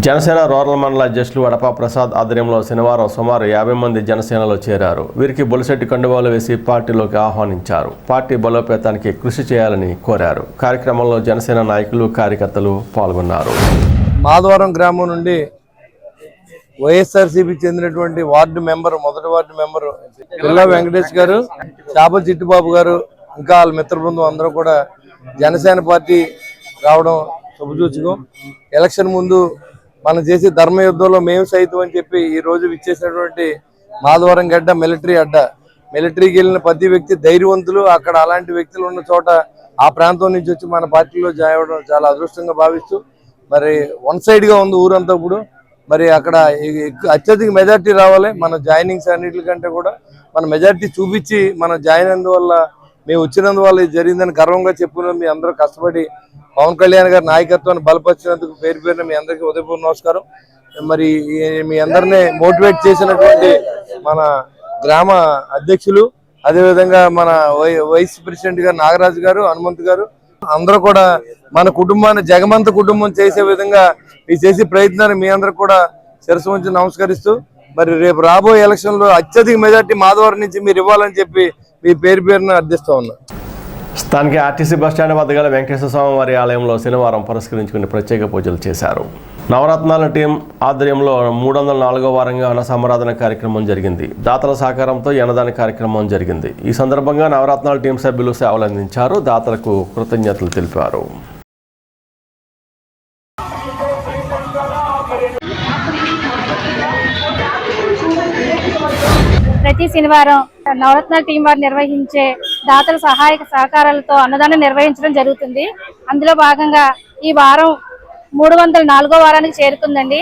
S1: జనసేన రూరల్ మండల అధ్యక్షులు అడపా ప్రసాద్ ఆధ్వర్యంలో శనివారం సుమారు 50 మంది జనసేనలో చేరారు. వీరికి బొలిశెట్టి కండువాలు వేసి పార్టీలోకి ఆహ్వానించారు. పార్టీ బలోపేతానికి కృషి చేయాలని కోరారు. కార్యక్రమంలో జనసేన నాయకులు, కార్యకర్తలు పాల్గొన్నారు.
S5: మాధవరం గ్రామం నుండి వైఎస్ఆర్సీపీ చెందినటువంటి మొదటి వార్డు మెంబరు పిల్ల వెంకటేష్ గారు, చాపల చిట్టిబాబు గారు, ఇంకా వాళ్ళ మిత్ర బృందం అందరూ కూడా జనసేన పార్టీ రావడం శుభసూచకం. ఎలక్షన్ ముందు మనం చేసే ధర్మయుద్ధంలో మేము సైతం అని చెప్పి ఈ రోజు విచ్చేసినటువంటి మాధవరం గడ్డ మిలిటరీ అడ్డ. మిలిటరీకి వెళ్ళిన ప్రతి వ్యక్తి ధైర్యవంతులు. అక్కడ అలాంటి వ్యక్తులు ఉన్న చోట ఆ ప్రాంతం నుంచి వచ్చి మన పార్టీలో జాయిన్ అవ్వడం చాలా అదృష్టంగా భావిస్తూ, మరి వన్ సైడ్గా ఉంది ఊరంతా. ఇప్పుడు మరి అక్కడ అత్యధిక మెజార్టీ రావాలి. మన జాయినింగ్స్ అన్నిటికంటే కూడా మన మెజార్టీ చూపించి మనం జాయిన్ అయినందువల్ల, మేము వచ్చినందువల్ల ఇది జరిగిందని గర్వంగా చెప్పుకున్నాం. మీ అందరూ కష్టపడి పవన్ కళ్యాణ్ గారి నాయకత్వాన్ని బలపరిచినందుకు పేరు పేరున మీ అందరికీ ఉదయపూర్వ నమస్కారం. మరి మీ అందరినీ మోటివేట్ చేసినటువంటి మన గ్రామ అధ్యక్షులు, అదేవిధంగా మన వైస్ ప్రెసిడెంట్ గారు నాగరాజు గారు, హనుమంత్ గారు, అందరూ కూడా మన కుటుంబాన్ని జగమంత కుటుంబం చేసే విధంగా ఈ చేసే ప్రయత్నాన్ని మీ అందరూ కూడా శిరస్సు ఉంచి నమస్కరిస్తూ, మరి రేపు రాబోయే ఎలక్షన్లో అత్యధిక మెజార్టీ మాధవరం నుంచి మీరు ఇవ్వాలని చెప్పి మీ పేరు పేరున అర్థిస్తూ ఉన్నా.
S1: స్థానిక ఆర్టీసీ బస్టాండ్ వద్ద గల వెంకటేశ్వర స్వామి వారి ఆలయంలో శనివారం పురస్కరించుకుని ప్రత్యేక పూజలు చేశారు. నవరత్నాల టీం ఆధ్వర్యంలో 304వ వారంగా అన్న సమారాధన కార్యక్రమం జరిగింది. దాతల సహకారంతో అన్నదాన కార్యక్రమం జరిగింది. ఈ సందర్భంగా నవరత్నాల టీం సభ్యులు సేవలు అందించారు. దాతలకు కృతజ్ఞతలు తెలిపారు.
S21: ప్రతి శనివారం నవరత్నాల టీం వారు నిర్వహించే దాతల సహాయక సహకారాలతో అన్నదానం నిర్వహించడం జరుగుతుంది. అందులో భాగంగా ఈ వారం 304వ వారానికి చేరుకుందండి.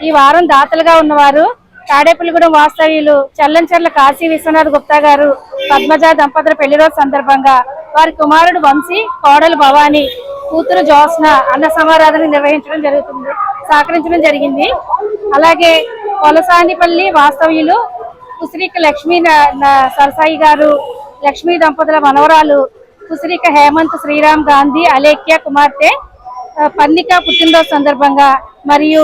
S21: ఈ వారం దాతలుగా ఉన్నవారు తాడేపల్లిగూడెం వాస్తవ్యులు చల్లంచెర్ల కాశీ విశ్వనాథ్ గుప్తా గారు, పద్మజ దంపతుల పెళ్లి రోజు సందర్భంగా వారి కుమారుడు వంశీ, కోడలు భవాని, కూతురు జ్యోత్స్న అన్న సమారాధన సహకరించడం జరిగింది. అలాగే కొలసానిపల్లి వాస్తవ్యులు కుసిరిక లక్ష్మీ సరసాయి గారు, లక్ష్మీ దంపతుల మనవరాలు కుసిరిక హేమంత్ శ్రీరామ్ గాంధీ అలేఖ్య కుమార్తె పన్నిక పుట్టినరోజు సందర్భంగా, మరియు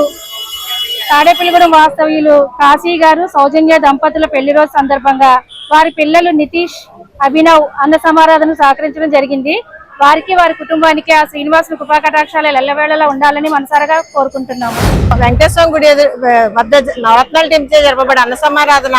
S21: తాడేపల్లిగూడెం వాస్తవ్యులు కాశీ గారు, సౌజన్య దంపతుల పెళ్లి రోజు సందర్భంగా వారి పిల్లలు నితీష్, అభినవ్ అన్న సమారాధన సహకరించడం జరిగింది. వారికి, వారి కుటుంబానికి ఆ శ్రీనివాసుని కృపాకటాక్షాలు ఎల్లవేళలా ఉండాలని మనసారా కోరుకుంటున్నాము.
S22: వెంకటేశ్వర గుడి వద్ద నవరత్నాల టీంచే జరపబడే అన్న సమారాధన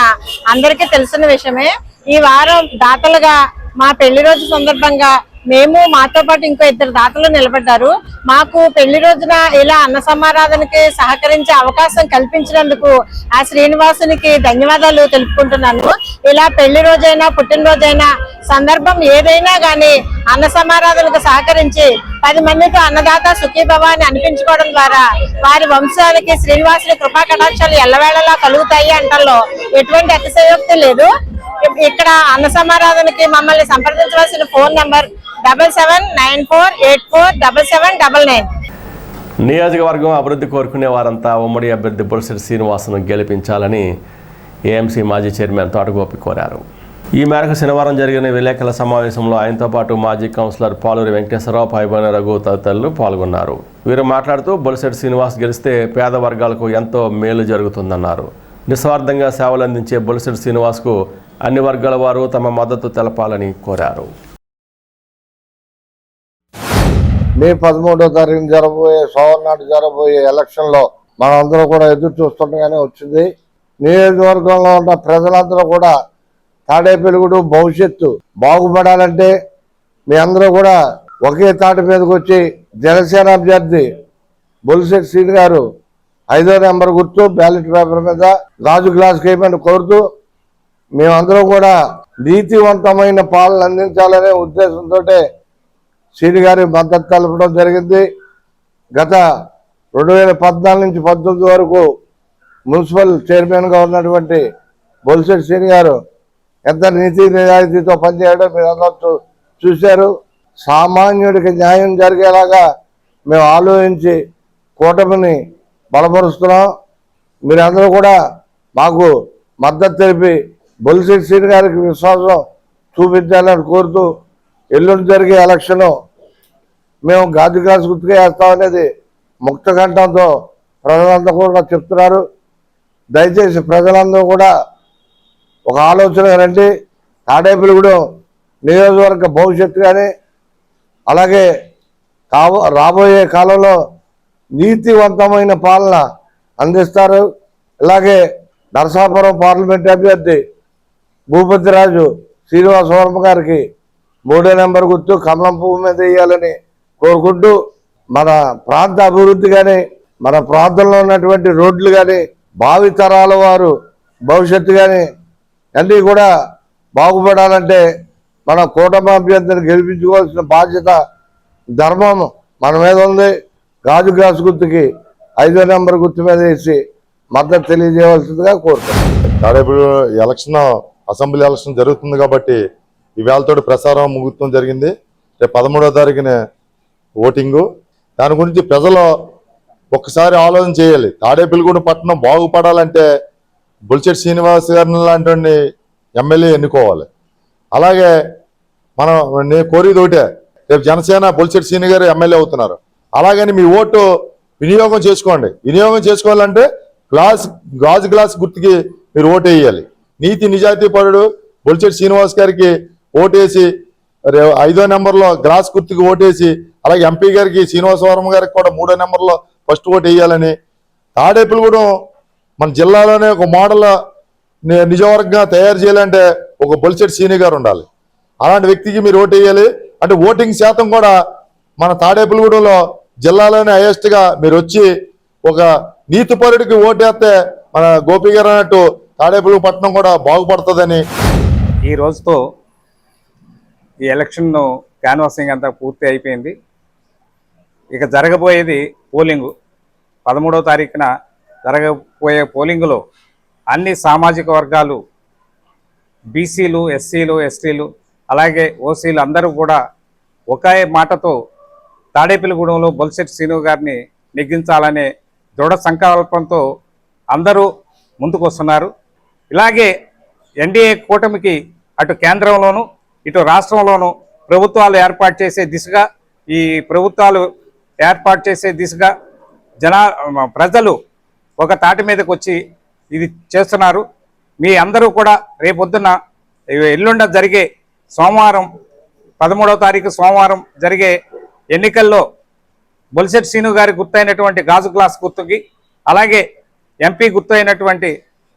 S22: అందరికీ తెలిసిన విషయమే. ఈ వారం దాతలుగా మా పెళ్లి రోజు సందర్భంగా మేము, మాతో పాటు ఇంకో 2 దాతలు నిలబడ్డారు. మాకు పెళ్లి రోజున ఇలా అన్న సమారాధనకి సహకరించే అవకాశం కల్పించినందుకు ఆ శ్రీనివాసునికి ధన్యవాదాలు తెలుపుకుంటున్నాను. ఇలా పెళ్లి రోజైనా పుట్టినరోజైనా సందర్భం ఏదైనా గానీ అన్న సమారాధనకు సహకరించి 10 మందితో అన్నదాత సుఖీభవ అని అనిపించుకోవడం ద్వారా వారి వంశానికి శ్రీనివాసుని కృపా కటాక్షాలు ఎల్లవేళలా కలుగుతాయి అంటల్లో ఎటువంటి అతిశయోక్తి లేదు. ఇక్కడ అన్న సమారాధనకి మమ్మల్ని సంప్రదించవలసిన ఫోన్ నంబర్ 7794847799.
S1: నియోజకవర్గం అభివృద్ధి కోరుకునే వారంతా ఉమ్మడి అభ్యర్థి బొలిశెట్టి శ్రీనివాసును గెలిపించాలని ఏఎంసీ మాజీ చైర్మన్ తోటగోపి కోరారు. ఈ మేరకు శనివారం జరిగిన విలేకరుల సమావేశంలో ఆయనతో పాటు మాజీ కౌన్సిలర్ పాలూరి వెంకటేశ్వరరావు, పైబోయిన రఘు తదితరులు పాల్గొన్నారు. వీరు మాట్లాడుతూ బొలిశెట్టి శ్రీనివాస్ గెలిస్తే పేద వర్గాలకు ఎంతో మేలు జరుగుతుందన్నారు. నిస్వార్థంగా సేవలు అందించే బొలిశెట్టి శ్రీనివాస్కు అన్ని వర్గాల వారు తమ మద్దతు తెలపాలని కోరారు.
S4: మే 13వ తారీఖున జరగబోయే సోమవారం నాడు జరగబోయే ఎలక్షన్లో మనందరూ కూడా ఎదురు చూస్తుండగానే వచ్చింది. నియోజకవర్గంలో ఉన్న ప్రజలందరూ కూడా తాడేపల్లిగూడెం భవిష్యత్తు బాగుపడాలంటే మీ అందరూ కూడా ఒకే తాటి మీదకి వచ్చి జనసేన అభ్యర్థి బొలిశెట్టి శ్రీని గారు 5వ నెంబర్ గుర్తు బ్యాలెట్ పేపర్ మీద గాజు గ్లాస్ వేయమని కోరుతూ మేమందరం కూడా నీతివంతమైన పాలన అందించాలనే ఉద్దేశంతో శ్రీని గారి మద్దతు తెలపడం జరిగింది. గత 2014 నుంచి 19 వరకు మున్సిపల్ చైర్మన్గా ఉన్నటువంటి బొలిశెట్టి శ్రీని గారు ఎంత నీతి నిజాయితీతో పనిచేయడం మీరు అందరూ చూశారు. సామాన్యుడికి న్యాయం జరిగేలాగా మేము ఆలోచించి కూటమిని బలపరుస్తున్నాం. మీరందరూ కూడా మాకు మద్దతు తెలిపి బొలిశెట్టి శ్రీని గారికి విశ్వాసం చూపించాలని కోరుతూ ఎల్లుండి జరిగే ఎలక్షన్ మేము గాజు గ్లాస్ గుర్తుగా వేస్తామనేది ముక్త కంఠంతో ప్రజలందరూ కూడా చెప్తున్నారు. దయచేసి ప్రజలందరూ కూడా ఒక ఆలోచన రండి. తాడేపల్లిగూడెం నియోజకవర్గ భవిష్యత్తు కానీ అలాగే రాబోయే కాలంలో నీతివంతమైన పాలన అందిస్తారు. ఇలాగే నరసాపురం పార్లమెంట్ అభ్యర్థి భూపతిరాజు శ్రీనివాస వర్మ గారికి 3వ నెంబర్ గుర్తు కమలం పువ్వు మీద వేయాలని కోరుకుంటూ మన ప్రాంత అభివృద్ధి కానీ మన ప్రాంతంలో ఉన్నటువంటి రోడ్లు కానీ భావి తరాల వారు భవిష్యత్తు కానీ అన్నీ కూడా బాగుపడాలంటే మన కూటమి అభ్యర్థిని గెలిపించుకోవాల్సిన బాధ్యత ధర్మం మన మీద ఉంది. గాజు గ్లాస్ గుర్తుకి 5వ నెంబర్ గుర్తు మీద వేసి మద్దతు తెలియజేయవలసిందిగా కోరుతున్నాను.
S8: తాడేపల్లి ఎలక్షన్ అసెంబ్లీ ఎలక్షన్ జరుగుతుంది కాబట్టి ఈవేళతో ప్రసారం ముగుతం జరిగింది. రేపు 13వ తారీఖున ఓటింగు. దాని గురించి ప్రజలు ఒక్కసారి ఆలోచన చేయాలి. తాడేపల్లిగూడెం పట్టణం బాగుపడాలంటే బొలిశెట్టి శ్రీనివాస్ గారిని లాంటి ఎమ్మెల్యే ఎన్నుకోవాలి. అలాగే నేను కోరేది ఒకటే, రేపు జనసేన బొలిశెట్టి శ్రీని గారు ఎమ్మెల్యే అవుతున్నారు. అలాగని మీ ఓటు వినియోగం చేసుకోండి. వినియోగం చేసుకోవాలంటే గాజు గ్లాస్ గుర్తుకి మీరు ఓటు వేయాలి. నీతి నిజాయితీ పరుడు బొలిశెట్టి శ్రీనివాస్ గారికి ఓటేసి 5వ నెంబర్లో గ్లాస్ గుర్తుకి ఓటేసి అలాగే ఎంపీ గారికి శ్రీనివాస వర్మ గారికి కూడా 3వ నెంబర్లో ఫస్ట్ ఓటు వేయాలని. తాడేపల్లిగూడెం మన జిల్లాలోనే ఒక మోడల్ నిజవర్గంగా తయారు చేయాలంటే ఒక బొలిశెట్టి శ్రీని గారు ఉండాలి. అలాంటి వ్యక్తికి మీరు ఓటు వేయాలి. అంటే ఓటింగ్ శాతం కూడా మన తాడేపల్లిగూడెంలో జిల్లాలోనే హైయెస్ట్గా మీరు వచ్చి ఒక నీతిపరుడికి ఓటేస్తే మన గోపి గారు అన్నట్టు తాడేపల్లి పట్టణం కూడా బాగుపడుతుందని.
S23: ఈ రోజుతో ఈ ఎలక్షన్ క్యాన్వాసింగ్ అంతా పూర్తి అయిపోయింది. ఇక జరగబోయేది పోలింగు. 13వ తారీఖున జరగబోయే పోలింగులో అన్ని సామాజిక వర్గాలు, బీసీలు, ఎస్సీలు, ఎస్టీలు అలాగే ఓసీలు అందరూ కూడా ఒకే మాటతో తాడేపల్లిగూడెంలో బొలిశెట్టి శ్రీను గారిని నెగ్గించాలనే దృఢ సంకల్పంతో అందరూ ముందుకు వస్తున్నారు. ఇలాగే ఎన్డీఏ కూటమికి అటు కేంద్రంలోనూ ఇటు రాష్ట్రంలోనూ ప్రభుత్వాలు ఏర్పాటు చేసే దిశగా ప్రజలు ఒక తాటి మీదకి వచ్చి ఇది చేస్తున్నారు. మీ అందరూ కూడా రేపొద్దున ఎల్లుండ జరిగే సోమవారం 13వ తారీఖు సోమవారం జరిగే ఎన్నికల్లో బొలిశెట్టి శ్రీను గారి గుర్తైనటువంటి గాజు గ్లాస్ గుర్తుకి అలాగే ఎంపీ గుర్తు అయినటువంటి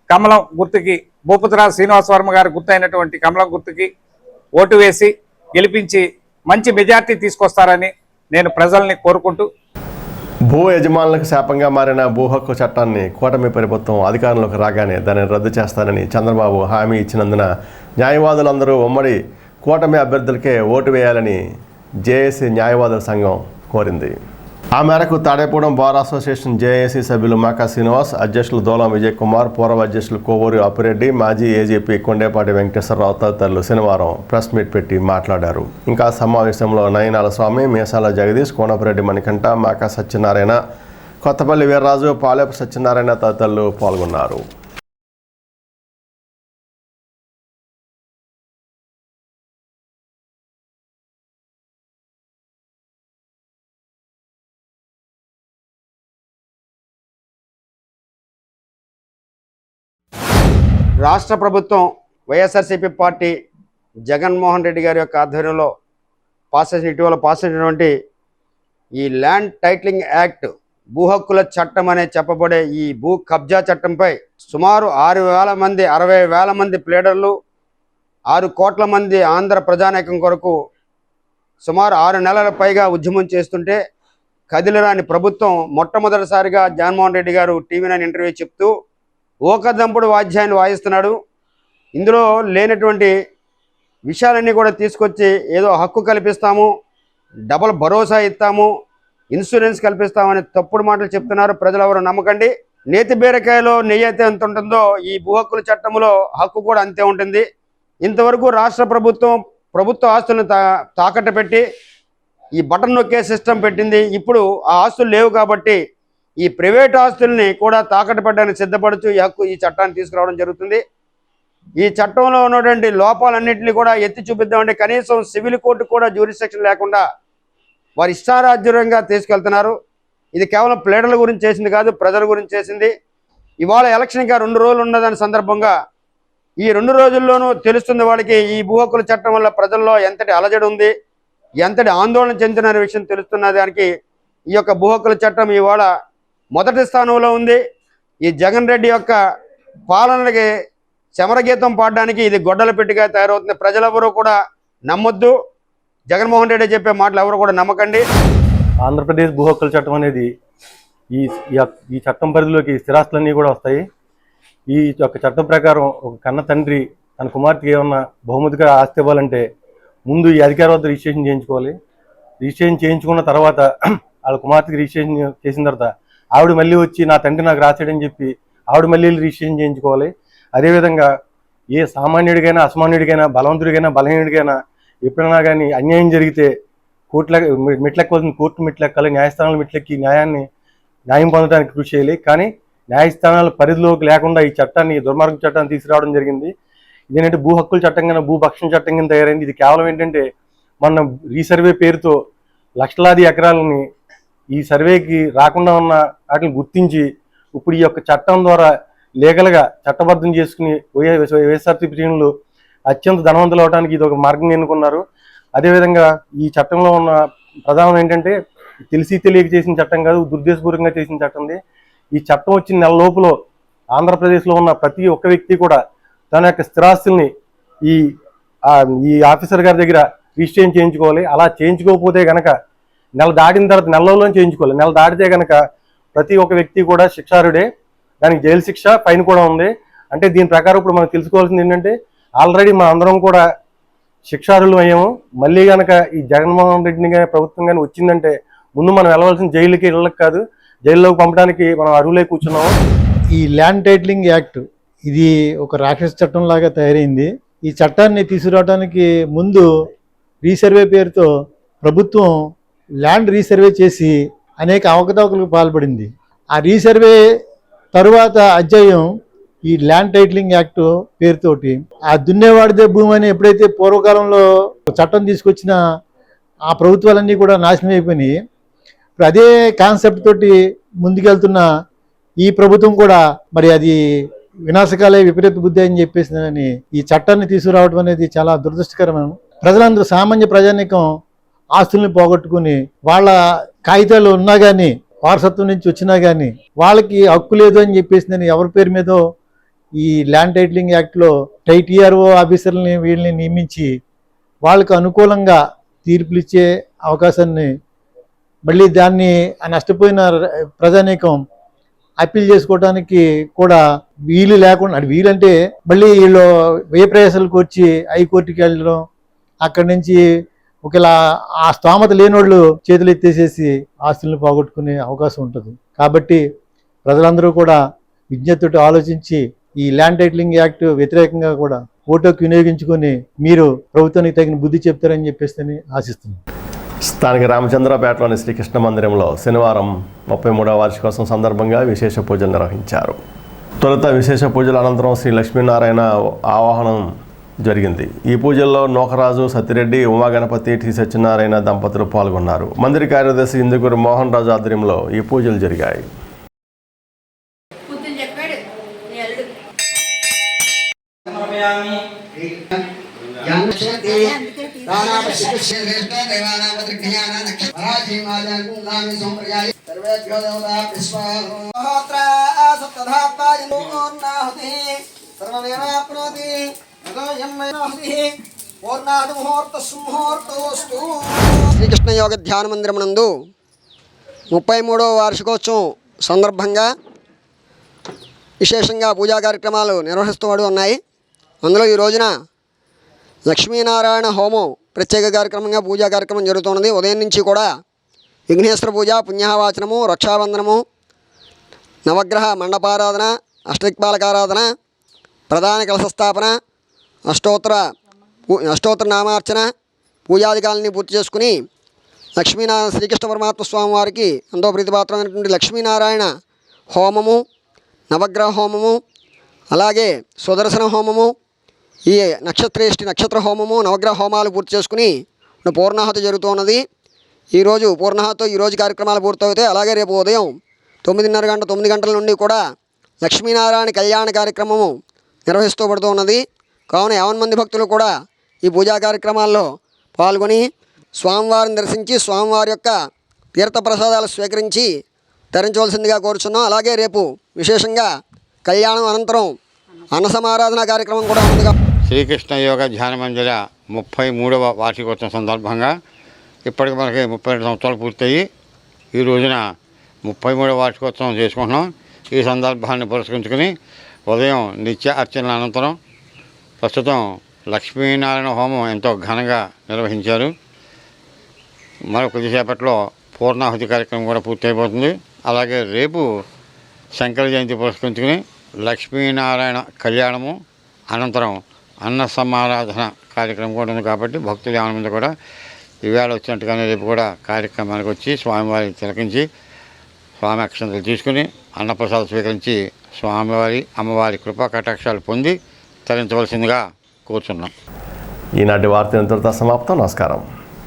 S23: కమలం గుర్తుకి భూపతిరాజు శ్రీనివాస వర్మ గారి గుర్తైనటువంటి కమలం గుర్తుకి ఓటు వేసి గెలిపించి మంచి మెజార్టీ తీసుకొస్తారని నేను ప్రజల్ని కోరుకుంటూ
S1: భూ యజమానులకు శాపంగా మారిన భూ హక్కు చట్టాన్ని కూటమి ప్రభుత్వం అధికారంలోకి రాగానే దానిని రద్దు చేస్తానని చంద్రబాబు హామీ ఇచ్చినందున న్యాయవాదులందరూ ఉమ్మడి కూటమి అభ్యర్థులకే ఓటు వేయాలని జేఏసీ న్యాయవాదుల సంఘం కోరింది. ఆ మేరకు తాడేపూడెం బార్ అసోసియేషన్ జేఏసీ సభ్యులు మాకా శ్రీనివాస్, అధ్యక్షులు దోలం విజయ్ కుమార్, పూర్వ అధ్యక్షులు కోవూరి అప్పిరెడ్డి, మాజీ ఏజీపీ కొండేపాటి వెంకటేశ్వరరావు తదితరులు శనివారం ప్రెస్ మీట్ పెట్టి మాట్లాడారు. ఇంకా సమావేశంలో నయనాల స్వామి, మీసాల జగదీష్, కోనపరెడ్డి మణికంఠ, మాకా సత్యనారాయణ, కొత్తపల్లి వీర్రాజు, పాలేపు సత్యనారాయణ తదితరులు పాల్గొన్నారు.
S6: రాష్ట్ర ప్రభుత్వం వైఎస్ఆర్సీపీ పార్టీ జగన్మోహన్ రెడ్డి గారి యొక్క ఆధ్వర్యంలో ఇటీవల పాస్ అయినటువంటి ఈ ల్యాండ్ టైటిలింగ్ యాక్ట్, భూ హక్కుల చట్టం అనే చెప్పబడే ఈ భూ కబ్జా చట్టంపై సుమారు 60,000 మంది ప్లేడర్లు, 6 కోట్ల మంది ఆంధ్ర ప్రజానీకం కొరకు సుమారు 6 నెలల పైగా ఉద్యమం చేస్తుంటే కదిలిరాని ప్రభుత్వం మొట్టమొదటిసారిగా జగన్మోహన్ రెడ్డి గారు టీవీ9 ఇంటర్వ్యూ చెప్తూ ఓకదంపుడు వాద్యాన్ని వాయిస్తున్నాడు. ఇందులో లేనటువంటి విషయాలన్నీ కూడా తీసుకొచ్చి ఏదో హక్కు కల్పిస్తాము, డబల్ భరోసా ఇస్తాము, ఇన్సూరెన్స్ కల్పిస్తామని తప్పుడు మాటలు చెప్తున్నారు. ప్రజలు ఎవరు నమ్మకండి. నేతి బీరకాయలో నెయ్యి అయితే ఎంత ఉంటుందో ఈ భూ హక్కుల చట్టంలో హక్కు కూడా అంతే ఉంటుంది. ఇంతవరకు రాష్ట్ర ప్రభుత్వ ఆస్తులను తాకట్టు పెట్టి ఈ బటన్ నొక్కే సిస్టమ్ పెట్టింది. ఇప్పుడు ఆ ఆస్తులు లేవు కాబట్టి ఈ ప్రైవేట్ ఆస్తుల్ని కూడా తాకట్టు పెట్టడానికి సిద్ధపడుతూ ఈ చట్టాన్ని తీసుకురావడం జరుగుతుంది. ఈ చట్టంలో ఉన్నటువంటి లోపాలన్నింటినీ కూడా ఎత్తి చూపిద్దామంటే కనీసం సివిల్ కోర్టు కూడా జ్యూరిస్డిక్షన్ లేకుండా వారి ఇష్టారాజ్యంగా తీసుకెళ్తున్నారు. ఇది కేవలం ప్లేడర్ల గురించి చేసింది కాదు, ప్రజల గురించి చేసింది. ఇవాళ ఎలక్షన్గా 2 రోజులు ఉన్నదాని సందర్భంగా ఈ 2 రోజుల్లోనూ తెలుస్తుంది వాళ్ళకి ఈ భూ హక్కుల చట్టం వల్ల ప్రజల్లో ఎంతటి అలజడి ఉంది, ఎంతటి ఆందోళన చెందిన విషయం తెలుస్తున్న దానికి ఈ యొక్క భూ హక్కుల చట్టం ఇవాళ మొదటి స్థానంలో ఉంది. ఈ జగన్ రెడ్డి యొక్క పాలనకి చమరగీతం పాడడానికి ఇది గొడ్డల పెట్టిగా తయారవుతుంది. ప్రజలెవరూ కూడా నమ్మొద్దు. జగన్మోహన్ రెడ్డి చెప్పే మాటలు ఎవరు కూడా నమ్మకండి.
S7: ఆంధ్రప్రదేశ్ భూ హక్కుల చట్టం అనేది ఈ చట్టం పరిధిలోకి స్థిరాస్తులన్నీ కూడా వస్తాయి. ఈ యొక్క చట్టం ప్రకారం ఒక కన్న తండ్రి తన కుమార్తెకి ఏమన్నా బహుమతిగా ఆస్తి ఇవ్వాలంటే ముందు ఈ అధికారి వద్ద రిజిస్ట్రేషన్ చేయించుకోవాలి. రిజిస్ట్రేషన్ చేయించుకున్న తర్వాత వాళ్ళ కుమార్తెకి రిజిస్ట్రేషన్ చేసిన తర్వాత ఆవిడ మళ్ళీ వచ్చి నా తండ్రి నాకు రాసాడని చెప్పి ఆవిడ మళ్ళీ రిజిస్ట్రేషన్ చేయించుకోవాలి. అదేవిధంగా ఏ సామాన్యుడికైనా అసామాన్యుడికైనా బలవంతుడికైనా బలహీనుడికైనా ఎప్పుడైనా కానీ అన్యాయం జరిగితే మెట్లెక్కవలసిన కోర్టు మెట్లెక్కాలి, న్యాయస్థానాలు మెట్లెక్కి న్యాయం పొందడానికి కృషి చేయాలి. కానీ న్యాయస్థానాల పరిధిలోకి లేకుండా ఈ చట్టాన్ని, దుర్మార్గ చట్టాన్ని తీసుకురావడం జరిగింది. ఇదేంటంటే భూ హక్కుల చట్టం కింద భూ భక్షణ చట్టం కింద తయారైంది. ఇది కేవలం ఏంటంటే మన రీసర్వే పేరుతో లక్షలాది ఎకరాలని ఈ సర్వేకి రాకుండా ఉన్న వాటిని గుర్తించి ఇప్పుడు ఈ యొక్క చట్టం ద్వారా లీగల్గా చట్టబద్ధం చేసుకుని వైఎస్ఆర్సీపీ శ్రేణులు అత్యంత ధనవంతులు అవడానికి ఇది ఒక మార్గం ఎన్నుకున్నారు. అదేవిధంగా ఈ చట్టంలో ఉన్న ప్రధానం ఏంటంటే తెలిసి తెలియక చేసిన చట్టం కాదు, దుర్దేశపూర్వకంగా చేసిన చట్టం. ఈ చట్టం వచ్చిన నెల లోపల ఆంధ్రప్రదేశ్లో ఉన్న ప్రతి ఒక్క వ్యక్తి కూడా తన యొక్క స్థిరాస్తుల్ని ఈ ఆఫీసర్ గారి దగ్గర రిజిస్ట్రేషన్ చేయించుకోవాలి. అలా చేయించుకోకపోతే కనుక నెల దాటిన తర్వాత నెలలో చేయించుకోవాలి. నెల దాటితే కనుక ప్రతి ఒక్క వ్యక్తి కూడా శిక్షారుడే, దానికి జైలు శిక్ష, ఫైన్ కూడా ఉంది. అంటే దీని ప్రకారం ఇప్పుడు మనం తెలుసుకోవాల్సింది ఏంటంటే ఆల్రెడీ మన అందరం కూడా శిక్షారులు అయ్యాము. మళ్ళీ కనుక ఈ జగన్మోహన్ రెడ్డిని కానీ ప్రభుత్వం కానీ వచ్చిందంటే ముందు మనం వెళ్ళవలసిన జైలుకి ఇళ్ళకి కాదు, జైల్లోకి పంపడానికి మనం అరువులై కూర్చున్నాము.
S9: ఈ ల్యాండ్ టైటిలింగ్ యాక్ట్ ఇది ఒక రాక్షస చట్టం లాగా తయారైంది. ఈ చట్టాన్ని తీసుకురావడానికి ముందు రీసర్వే పేరుతో ప్రభుత్వం ల్యాండ్ రీసర్వే చేసి అనేక అవకతవకలకు పాల్పడింది. ఆ రీసర్వే తరువాత అధ్యాయం ఈ ల్యాండ్ టైటిలింగ్ యాక్ట్ పేరుతోటి ఆ దున్నేవాడిదే భూమి అని ఎప్పుడైతే పూర్వకాలంలో చట్టం తీసుకొచ్చిన ఆ ప్రభుత్వాలన్నీ కూడా నాశనం అయిపోయినాయి. ఇప్పుడు అదే కాన్సెప్ట్ తోటి ముందుకెళ్తున్న ఈ ప్రభుత్వం కూడా మరి అది వినాశకాలే విపరీత బుద్ధి అని చెప్పేసిందని ఈ చట్టాన్ని తీసుకురావడం అనేది చాలా దురదృష్టకరమైన. ప్రజలందరూ సామాన్య ప్రజానీకం ఆస్తుల్ని పోగొట్టుకుని వాళ్ళ కాగితాలు ఉన్నా కానీ వారసత్వం నుంచి వచ్చినా కానీ వాళ్ళకి హక్కు లేదు అని చెప్పేసిందని ఎవరి పేరు మీదో ఈ ల్యాండ్ టైటిలింగ్ యాక్ట్లో టీఆర్ఓ ఆఫీసర్లని వీళ్ళని నియమించి వాళ్ళకు అనుకూలంగా తీర్పులు ఇచ్చే అవకాశాన్ని మళ్ళీ దాన్ని నష్టపోయిన ప్రజానీకం అప్పీల్ చేసుకోవడానికి కూడా వీలు లేకుండా, వీలంటే మళ్ళీ వీళ్ళు వ్యయ ప్రయాసాలకు వచ్చి హైకోర్టుకి వెళ్ళడం, అక్కడి నుంచి ఒకలా ఆ స్తోమత లేనోళ్ళు చేతులు ఎత్తేసేసి ఆస్తులను పోగొట్టుకునే అవకాశం ఉంటుంది. కాబట్టి ప్రజలందరూ కూడా విజ్ఞతతో ఆలోచించి ఈ ల్యాండ్ టైటిలింగ్ యాక్ట్ వ్యతిరేకంగా కూడా ఓటుకు వినియోగించుకొని మీరు ప్రభుత్వానికి తగిన బుద్ధి చెప్తారని చెప్పేసి ఆశిస్తున్నాను.
S1: స్థానిక రామచంద్రపేటలోని శ్రీకృష్ణ మందిరంలో శనివారం 33వ వార్షికోత్సవం సందర్భంగా విశేష పూజలు నిర్వహించారు. తొలుత విశేష పూజల అనంతరం శ్రీ లక్ష్మీనారాయణ ఆవాహనం జరిగింది. ఈ పూజల్లో నోకరాజు సత్తిరెడ్డి, ఉమాగణపతి, టి సత్యనారాయణ దంపతులు పాల్గొన్నారు. మందిర కార్యదర్శి ఇందుకూరు మోహన్ రాజు ఆధ్వర్యంలో ఈ పూజలు జరిగాయి.
S6: శ్రీకృష్ణ యోగ ధ్యాన మందిరం నందు 33వ వార్షికోత్సవం సందర్భంగా విశేషంగా పూజా కార్యక్రమాలు నిర్వహిస్తూ ఉన్నాయి. అందులో ఈ రోజున లక్ష్మీనారాయణ హోమం ప్రత్యేక కార్యక్రమంగా పూజా కార్యక్రమం జరుగుతున్నది. ఉదయం నుంచి కూడా విఘ్నేశ్వర పూజ, పుణ్యాహవాచనము, రక్షాబంధనము, నవగ్రహ మండపారాధన, అష్టదిక్పాలకారాధన, ప్రధాన కలశస్థాపన, అష్టోత్తర నామార్చన పూజాధికాలని పూర్తి చేసుకుని లక్ష్మీనారాయణ శ్రీకృష్ణ పరమాత్మ స్వామి వారికి ఎంతో ప్రీతిపాత్రమైనటువంటి లక్ష్మీనారాయణ హోమము, నవగ్రహ హోమము, అలాగే సుదర్శన హోమము, ఈ నక్షత్ర హోమము, నవగ్రహ హోమాలు పూర్తి చేసుకుని పూర్ణాహుతి జరుగుతున్నది. ఈరోజు పూర్ణాహుతితో ఈరోజు కార్యక్రమాలు పూర్తవుతాయి. అలాగే రేపు ఉదయం 9 గంటల నుండి కూడా లక్ష్మీనారాయణ కళ్యాణ కార్యక్రమము నిర్వహిస్తూ పడుతున్నది. కావున 50 మంది భక్తులు కూడా ఈ పూజా కార్యక్రమాల్లో పాల్గొని స్వామివారిని దర్శించి స్వామివారి యొక్క తీర్థప్రసాదాలు స్వీకరించి తరించవలసిందిగా కోరుచున్నాం. అలాగే రేపు విశేషంగా కళ్యాణం అనంతరం అన్న సమారాధన కార్యక్రమం కూడా ఉంది.
S10: శ్రీకృష్ణ యోగ ధ్యాన మందిర 33వ వార్షికోత్సవం సందర్భంగా ఇప్పటికి మనకి 32 సంవత్సరాలు పూర్తయి ఈ రోజున 33వ వార్షికోత్సవం చేసుకుంటున్నాం. ఈ సందర్భాన్ని పురస్కరించుకుని ఉదయం నిత్య అర్చన అనంతరం ప్రస్తుతం లక్ష్మీనారాయణ హోమం ఎంతో ఘనంగా నిర్వహించారు. మరో కొద్దిసేపట్లో పూర్ణాహుతి కార్యక్రమం కూడా పూర్తయిపోతుంది. అలాగే రేపు శంకర జయంతి పురస్కరించుకుని లక్ష్మీనారాయణ కళ్యాణము అనంతరం అన్న సమారాధన కార్యక్రమం కూడా ఉంది. కాబట్టి భక్తులు ఆనందం కూడా ఈవేళ వచ్చినట్టుగానే రేపు కూడా కార్యక్రమానికి వచ్చి స్వామివారిని తిలకించి స్వామి అక్షంతలు తీసుకుని అన్నప్రసాదం స్వీకరించి స్వామివారి అమ్మవారి కృపా కటాక్షాలు పొంది తరించవలసిందిగా కోరుచున్నాం.
S1: ఈనాటి వార్త ఇంతటితో సమాప్తం. నమస్కారం.